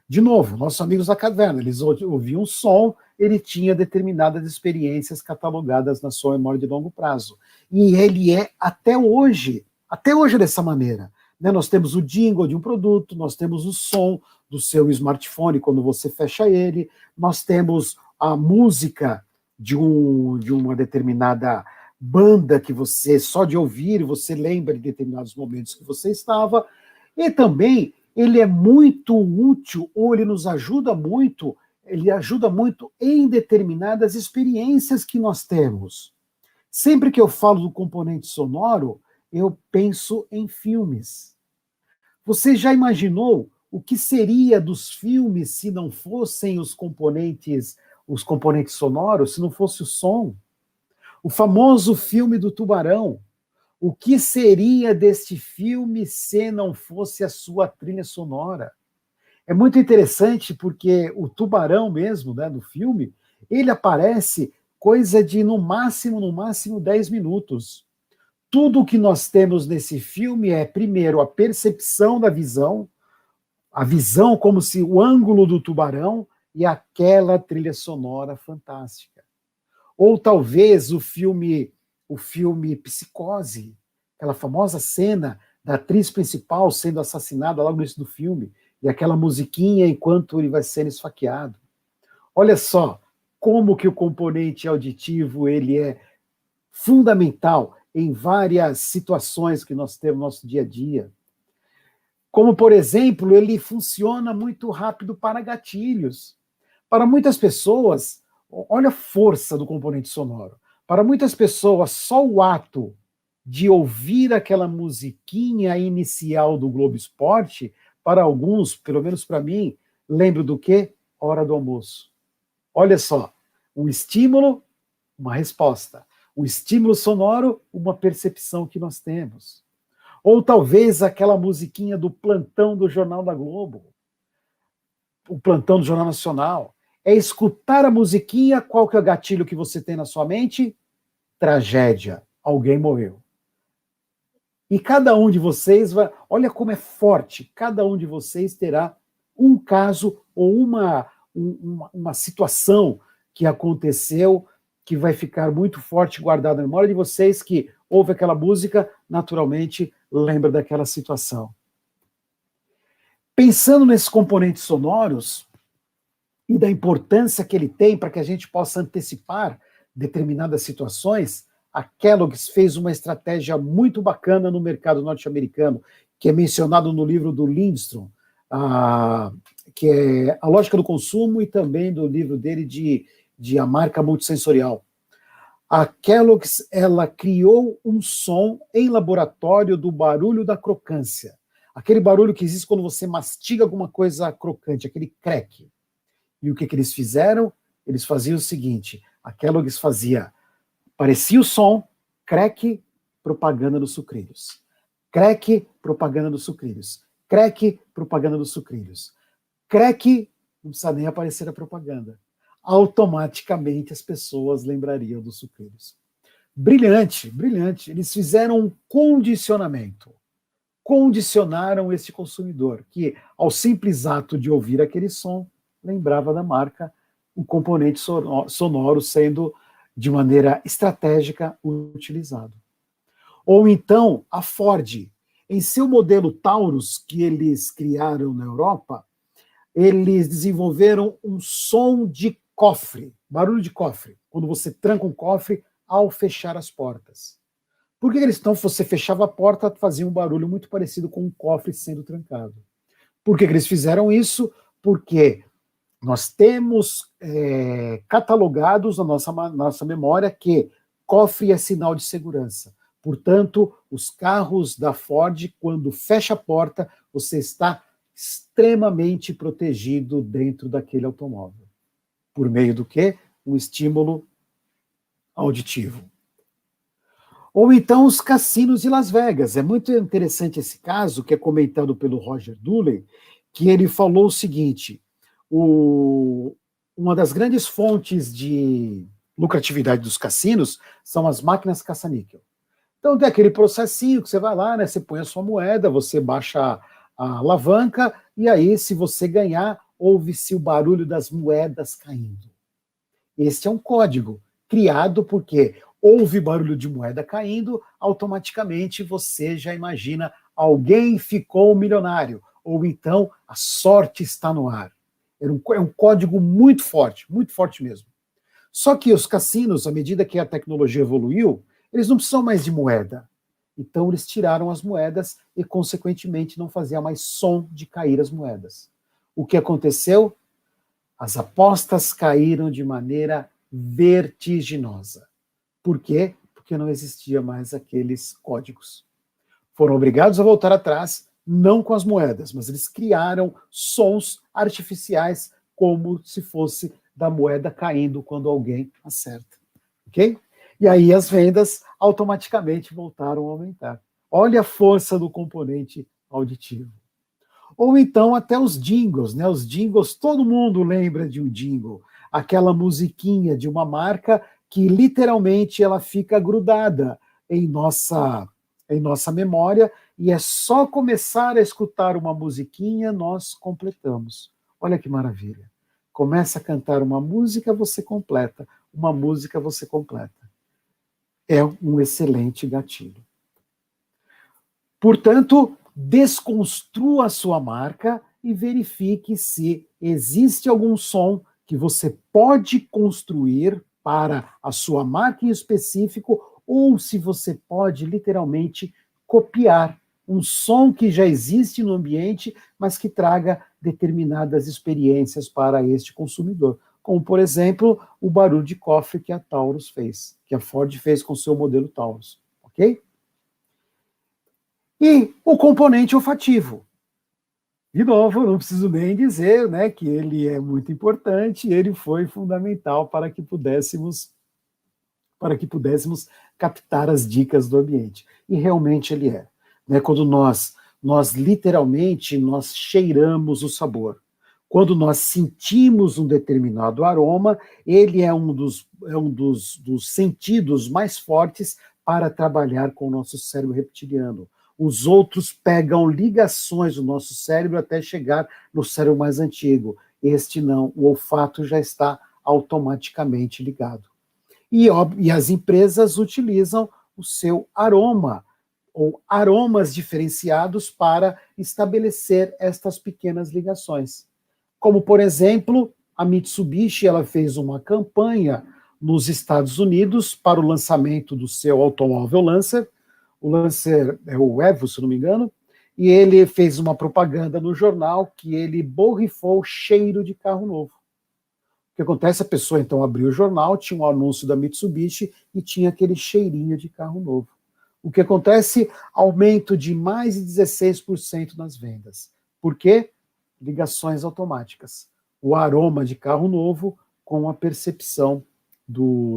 De novo, nossos amigos da caverna, eles ouviam um som, ele tinha determinadas experiências catalogadas na sua memória de longo prazo. E ele é até hoje dessa maneira. né? Nós temos o jingle de um produto, nós temos o som do seu smartphone quando você fecha ele, nós temos a música de uma determinada banda que você, só de ouvir, você lembra de determinados momentos que você estava, e também ele é muito útil, ou ele ajuda muito em determinadas experiências que nós temos. Sempre que eu falo do componente sonoro, eu penso em filmes. Você já imaginou o que seria dos filmes se não fossem os componentes sonoros, se não fosse o som? O famoso filme do Tubarão. O que seria deste filme se não fosse a sua trilha sonora? É muito interessante porque o tubarão mesmo, né, do filme, ele aparece coisa de no máximo 10 minutos. Tudo o que nós temos nesse filme é, primeiro, a percepção da visão, a visão como se o ângulo do tubarão e aquela trilha sonora fantástica. Ou talvez o filme Psicose, aquela famosa cena da atriz principal sendo assassinada logo no início do filme, e aquela musiquinha enquanto ele vai sendo esfaqueado. Olha só como que o componente auditivo ele é fundamental em várias situações que nós temos no nosso dia a dia. Como, por exemplo, ele funciona muito rápido para gatilhos. Para muitas pessoas, olha a força do componente sonoro. Para muitas pessoas, só o ato de ouvir aquela musiquinha inicial do Globo Esporte, para alguns, pelo menos para mim, lembro do quê? Hora do almoço. Olha só, um estímulo, uma resposta. O estímulo sonoro, uma percepção que nós temos. Ou talvez aquela musiquinha do plantão do Jornal da Globo, o plantão do Jornal Nacional. É escutar a musiquinha, qual que é o gatilho que você tem na sua mente? Tragédia, alguém morreu. E cada um de vocês vai, olha como é forte, cada um de vocês terá um caso ou uma situação que aconteceu que vai ficar muito forte guardada na memória de vocês, que ouve aquela música, naturalmente lembra daquela situação. Pensando nesses componentes sonoros e da importância que ele tem para que a gente possa antecipar determinadas situações, a Kellogg's fez uma estratégia muito bacana no mercado norte-americano, que é mencionado no livro do Lindstrom, que é A Lógica do Consumo, e também do livro dele de A Marca Multissensorial. A Kellogg's, ela criou um som em laboratório do barulho da crocância. Aquele barulho que existe quando você mastiga alguma coisa crocante, aquele crack. E o que eles fizeram? Eles faziam o seguinte, a Kellogg's parecia o som, crack, propaganda dos sucrilhos. Crack, propaganda dos sucrilhos. Crack, propaganda dos sucrilhos. Crack, não precisa nem aparecer a propaganda. Automaticamente as pessoas lembrariam dos sucrilhos. Brilhante, brilhante. Eles fizeram um condicionamento. Condicionaram esse consumidor, que ao simples ato de ouvir aquele som, lembrava da marca, um componente sonoro sendo de maneira estratégica utilizado. Ou então a Ford, em seu modelo Taurus, que eles criaram na Europa, eles desenvolveram um som de cofre, barulho de cofre, quando você tranca um cofre ao fechar as portas. Por que eles então, você fechava a porta, fazia um barulho muito parecido com um cofre sendo trancado? Por que eles fizeram isso? Porque nós temos catalogados na nossa memória que cofre é sinal de segurança. Portanto, os carros da Ford, quando fecha a porta, você está extremamente protegido dentro daquele automóvel. Por meio do quê? Um estímulo auditivo. Ou então os cassinos de Las Vegas. É muito interessante esse caso, que é comentado pelo Roger Dooley, que ele falou o seguinte, uma das grandes fontes de lucratividade dos cassinos são as máquinas caça-níquel. Então tem aquele processinho que você vai lá, né, você põe a sua moeda, você baixa a alavanca, e aí, se você ganhar, ouve-se o barulho das moedas caindo. Este é um código criado porque ouve barulho de moeda caindo, automaticamente você já imagina alguém ficou milionário, ou então a sorte está no ar. É um código muito forte mesmo. Só que os cassinos, à medida que a tecnologia evoluiu, eles não precisam mais de moeda. Então eles tiraram as moedas e, consequentemente, não fazia mais som de cair as moedas. O que aconteceu? As apostas caíram de maneira vertiginosa. Por quê? Porque não existia mais aqueles códigos. Foram obrigados a voltar atrás, não com as moedas, mas eles criaram sons artificiais como se fosse da moeda caindo quando alguém acerta. Ok? E aí as vendas automaticamente voltaram a aumentar. Olha a força do componente auditivo. Ou então até os jingles, né? Os jingles, todo mundo lembra de um jingle. Aquela musiquinha de uma marca que literalmente ela fica grudada em nossa memória, e é só começar a escutar uma musiquinha, nós completamos. Olha que maravilha. Começa a cantar uma música, você completa. Uma música, você completa. É um excelente gatilho. Portanto, desconstrua a sua marca e verifique se existe algum som que você pode construir para a sua marca em específico, ou se você pode literalmente copiar um som que já existe no ambiente, mas que traga determinadas experiências para este consumidor. Como, por exemplo, o barulho de cofre que a Taurus fez, que a Ford fez com o seu modelo Taurus, ok? E o componente olfativo. De novo, não preciso nem dizer, né, que ele é muito importante, ele foi fundamental para que pudéssemos captar as dicas do ambiente. E realmente ele é. Né, quando nós literalmente nós cheiramos o sabor. Quando nós sentimos um determinado aroma, ele é um dos sentidos mais fortes para trabalhar com o nosso cérebro reptiliano. Os outros pegam ligações do nosso cérebro até chegar no cérebro mais antigo. Este não, o olfato já está automaticamente ligado. E as empresas utilizam o seu aroma, ou aromas diferenciados para estabelecer estas pequenas ligações. Como, por exemplo, a Mitsubishi ela fez uma campanha nos Estados Unidos para o lançamento do seu automóvel Lancer. O Lancer é o Evo, se não me engano, e ele fez uma propaganda no jornal que ele borrifou cheiro de carro novo. O que acontece? A pessoa então abriu o jornal, tinha um anúncio da Mitsubishi e tinha aquele cheirinho de carro novo. O que acontece? Aumento de mais de 16% nas vendas. Por quê? Ligações automáticas. O aroma de carro novo com a percepção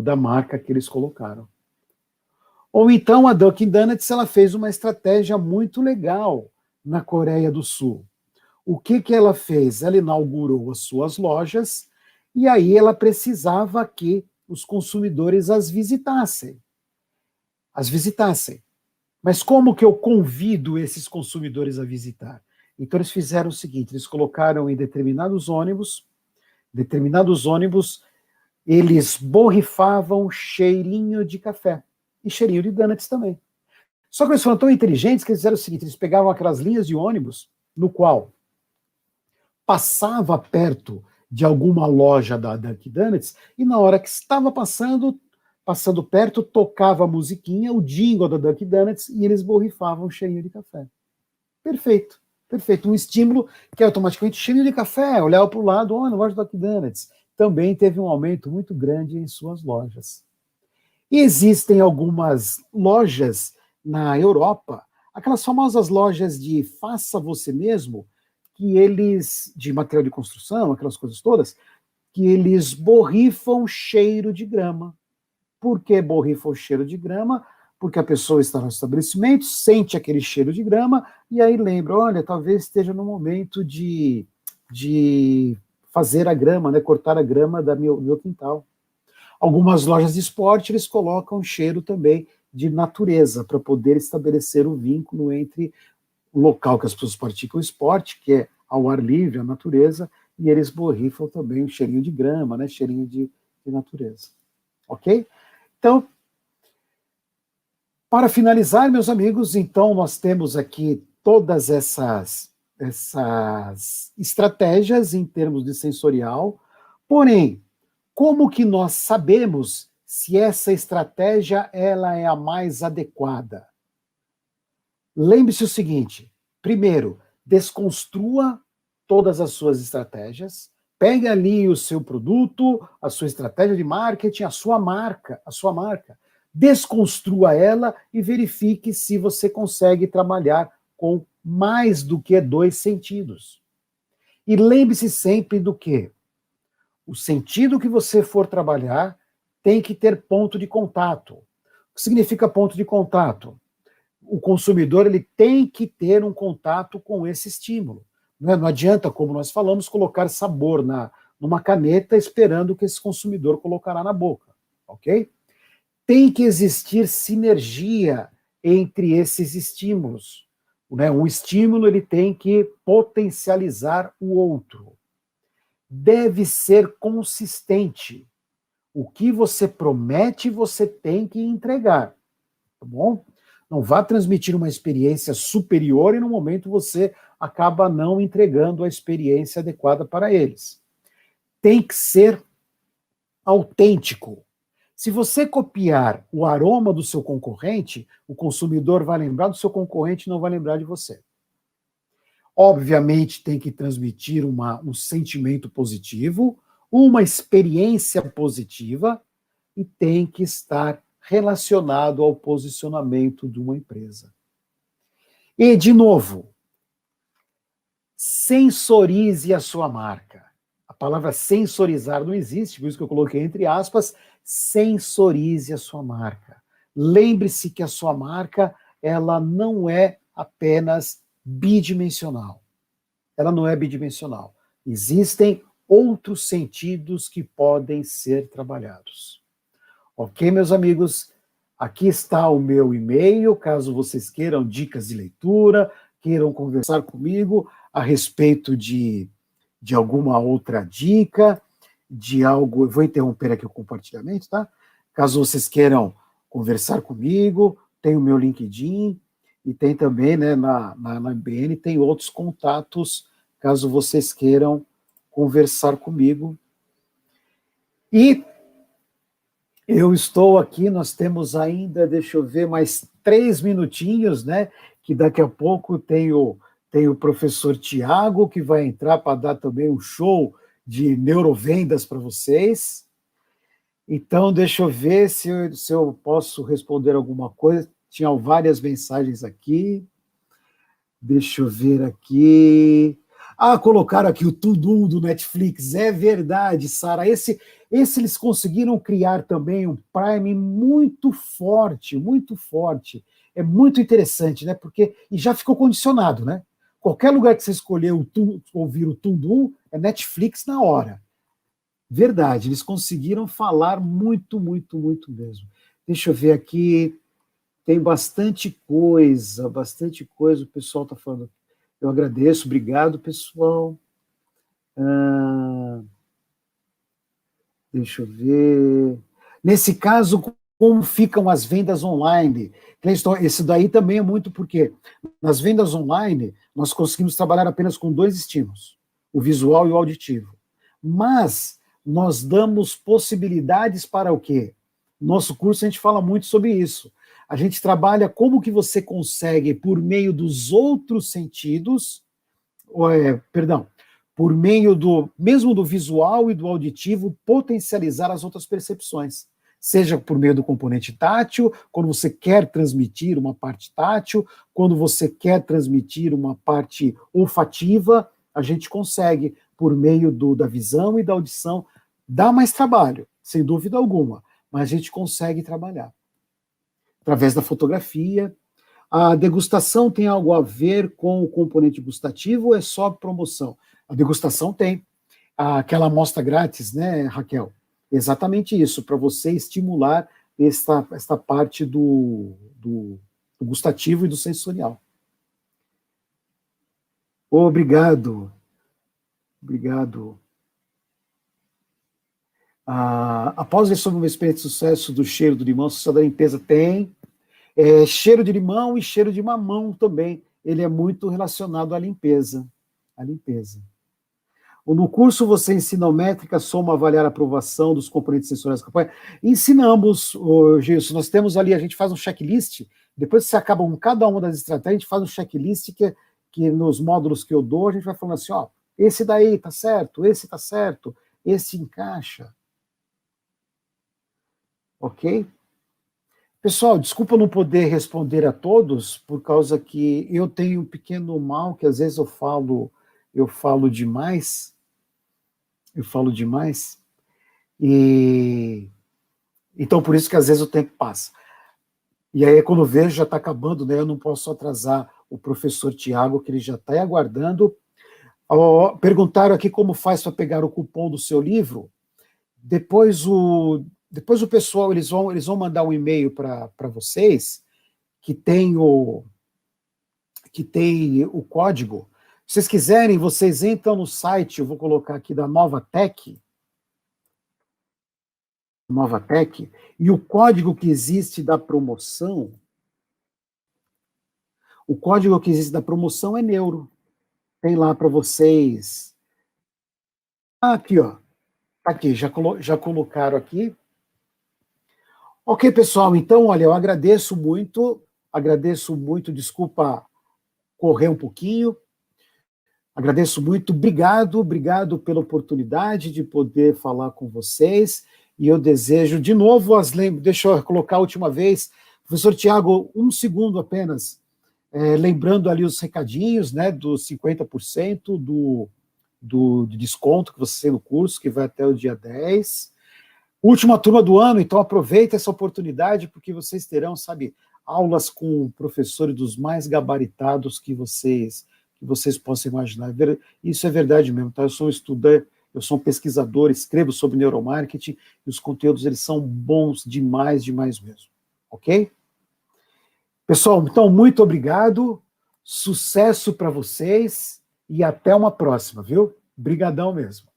da marca que eles colocaram. Ou então a Dunkin' Donuts ela fez uma estratégia muito legal na Coreia do Sul. O que ela fez? Ela inaugurou as suas lojas e aí ela precisava que os consumidores as visitassem. Mas como que eu convido esses consumidores a visitar? Então eles fizeram o seguinte, eles colocaram em determinados ônibus, eles borrifavam cheirinho de café e cheirinho de donuts também. Só que eles foram tão inteligentes que eles fizeram o seguinte, eles pegavam aquelas linhas de ônibus no qual passava perto de alguma loja da Dunkin' Donuts e na hora que estava passando perto, tocava a musiquinha, o jingle da Dunkin' Donuts e eles borrifavam cheirinho de café. Perfeito. Um estímulo que automaticamente cheirinho de café, olhava para o lado, na loja da Dunkin' Donuts. Também teve um aumento muito grande em suas lojas. E existem algumas lojas na Europa, aquelas famosas lojas de faça você mesmo, que eles, de material de construção, aquelas coisas todas, que eles borrifam cheiro de grama. Por que borrifam cheiro de grama? Porque a pessoa está no estabelecimento, sente aquele cheiro de grama, e aí lembra, olha, talvez esteja no momento de fazer a grama, né, cortar a grama do meu quintal. Algumas lojas de esporte, eles colocam cheiro também de natureza, para poder estabelecer o vínculo entre o local que as pessoas praticam o esporte, que é ao ar livre, a natureza, e eles borrifam também o cheirinho de grama, né, cheirinho de natureza. Ok? Então, Para finalizar, meus amigos, então nós temos aqui todas essas estratégias em termos de sensorial, porém, como que nós sabemos se essa estratégia ela é a mais adequada? Lembre-se o seguinte, primeiro, desconstrua todas as suas estratégias, pegue ali o seu produto, a sua estratégia de marketing, a sua marca, desconstrua ela e verifique se você consegue trabalhar com mais do que 2 sentidos. E lembre-se sempre do que o sentido que você for trabalhar tem que ter ponto de contato. O que significa ponto de contato? O consumidor ele tem que ter um contato com esse estímulo. Não adianta, como nós falamos, colocar sabor numa caneta esperando que esse consumidor colocará na boca, ok? Tem que existir sinergia entre esses estímulos. Um estímulo ele tem que potencializar o outro. Deve ser consistente. O que você promete, você tem que entregar, tá bom? Não vá transmitir uma experiência superior e no momento você acaba não entregando a experiência adequada para eles. Tem que ser autêntico. Se você copiar o aroma do seu concorrente, o consumidor vai lembrar do seu concorrente e não vai lembrar de você. Obviamente tem que transmitir um sentimento positivo, uma experiência positiva e tem que estar relacionado ao posicionamento de uma empresa. E, de novo, sensorize a sua marca. A palavra sensorizar não existe, por isso que eu coloquei entre aspas, sensorize a sua marca. Lembre-se que a sua marca, ela não é apenas bidimensional. Ela não é bidimensional. Existem outros sentidos que podem ser trabalhados. Ok, meus amigos? Aqui está o meu e-mail, caso vocês queiram dicas de leitura, queiram conversar comigo a respeito de alguma outra dica, de algo. Eu vou interromper aqui o compartilhamento, tá? Caso vocês queiram conversar comigo, tem o meu LinkedIn e tem também, né, na MBN, tem outros contatos, caso vocês queiram conversar comigo. E eu estou aqui, nós temos ainda, deixa eu ver, mais 3 minutinhos, né? Que daqui a pouco tem o professor Tiago, que vai entrar para dar também um show de neurovendas para vocês. Então, deixa eu ver se eu posso responder alguma coisa. Tinham várias mensagens aqui. Deixa eu ver aqui. Colocaram aqui o To-Do do Netflix. É verdade, Sara. Esse eles conseguiram criar também um Prime muito forte, muito forte. É muito interessante, né? Porque e já ficou condicionado, né? Qualquer lugar que você escolher ouvir o To-Do é Netflix na hora. Verdade, eles conseguiram falar muito, muito, muito mesmo. Deixa eu ver aqui. Tem bastante coisa, o pessoal está falando. Eu agradeço, obrigado, pessoal. Deixa eu ver. Nesse caso, como ficam as vendas online? Esse daí também é muito porque nas vendas online nós conseguimos trabalhar apenas com 2 estímulos, o visual e o auditivo. Mas nós damos possibilidades para o quê? Nosso curso a gente fala muito sobre isso. A gente trabalha como que você consegue, por meio dos outros sentidos, por meio mesmo do visual e do auditivo, potencializar as outras percepções. Seja por meio do componente tátil, quando você quer transmitir uma parte tátil, quando você quer transmitir uma parte olfativa, a gente consegue, por meio da visão e da audição, dá mais trabalho, sem dúvida alguma, mas a gente consegue trabalhar. Através da fotografia. A degustação tem algo a ver com o componente gustativo ou é só promoção? A degustação tem. Aquela amostra grátis, né, Raquel? Exatamente isso, para você estimular esta parte do gustativo e do sensorial. Obrigado. Obrigado. Após ver sobre uma experiência de sucesso do cheiro do limão, sucesso da limpeza, tem. Cheiro de limão e cheiro de mamão também. Ele é muito relacionado à limpeza. À limpeza. No curso você ensina métrica, soma, avaliar a aprovação dos componentes sensoriais da campanha. Ensinamos, Gilson, nós temos ali, a gente faz um checklist, depois que você acaba com cada uma das estratégias, a gente faz um checklist que nos módulos que eu dou, a gente vai falando assim, ó, esse daí tá certo, esse encaixa. Ok? Pessoal, desculpa não poder responder a todos, por causa que eu tenho um pequeno mal, que às vezes eu falo demais, e então por isso que às vezes o tempo passa. E aí quando eu vejo já está acabando, né? Eu não posso atrasar o professor Tiago, que ele já está aguardando. Perguntaram aqui como faz para pegar o cupom do seu livro. Depois o pessoal, eles vão mandar um e-mail para vocês que tem o código. Se vocês quiserem, vocês entram no site, eu vou colocar aqui da Novatec, e o código que existe da promoção, é Neuro. Tem lá para vocês. Aqui, ó. Aqui, já colocaram aqui. Ok, pessoal, então, olha, eu agradeço muito, desculpa correr um pouquinho, agradeço muito, obrigado pela oportunidade de poder falar com vocês, e eu desejo, de novo, deixa eu colocar a última vez, professor Tiago, um segundo apenas, lembrando ali os recadinhos, né, dos 50% do desconto que você tem no curso, que vai até o dia 10. Última turma do ano, então aproveita essa oportunidade, porque vocês terão, sabe, aulas com professores dos mais gabaritados que vocês possam imaginar. Isso é verdade mesmo, tá? Eu sou um estudante, eu sou um pesquisador, escrevo sobre neuromarketing, e os conteúdos, eles são bons demais mesmo, ok? Pessoal, então, muito obrigado, sucesso para vocês, e até uma próxima, viu? Brigadão mesmo.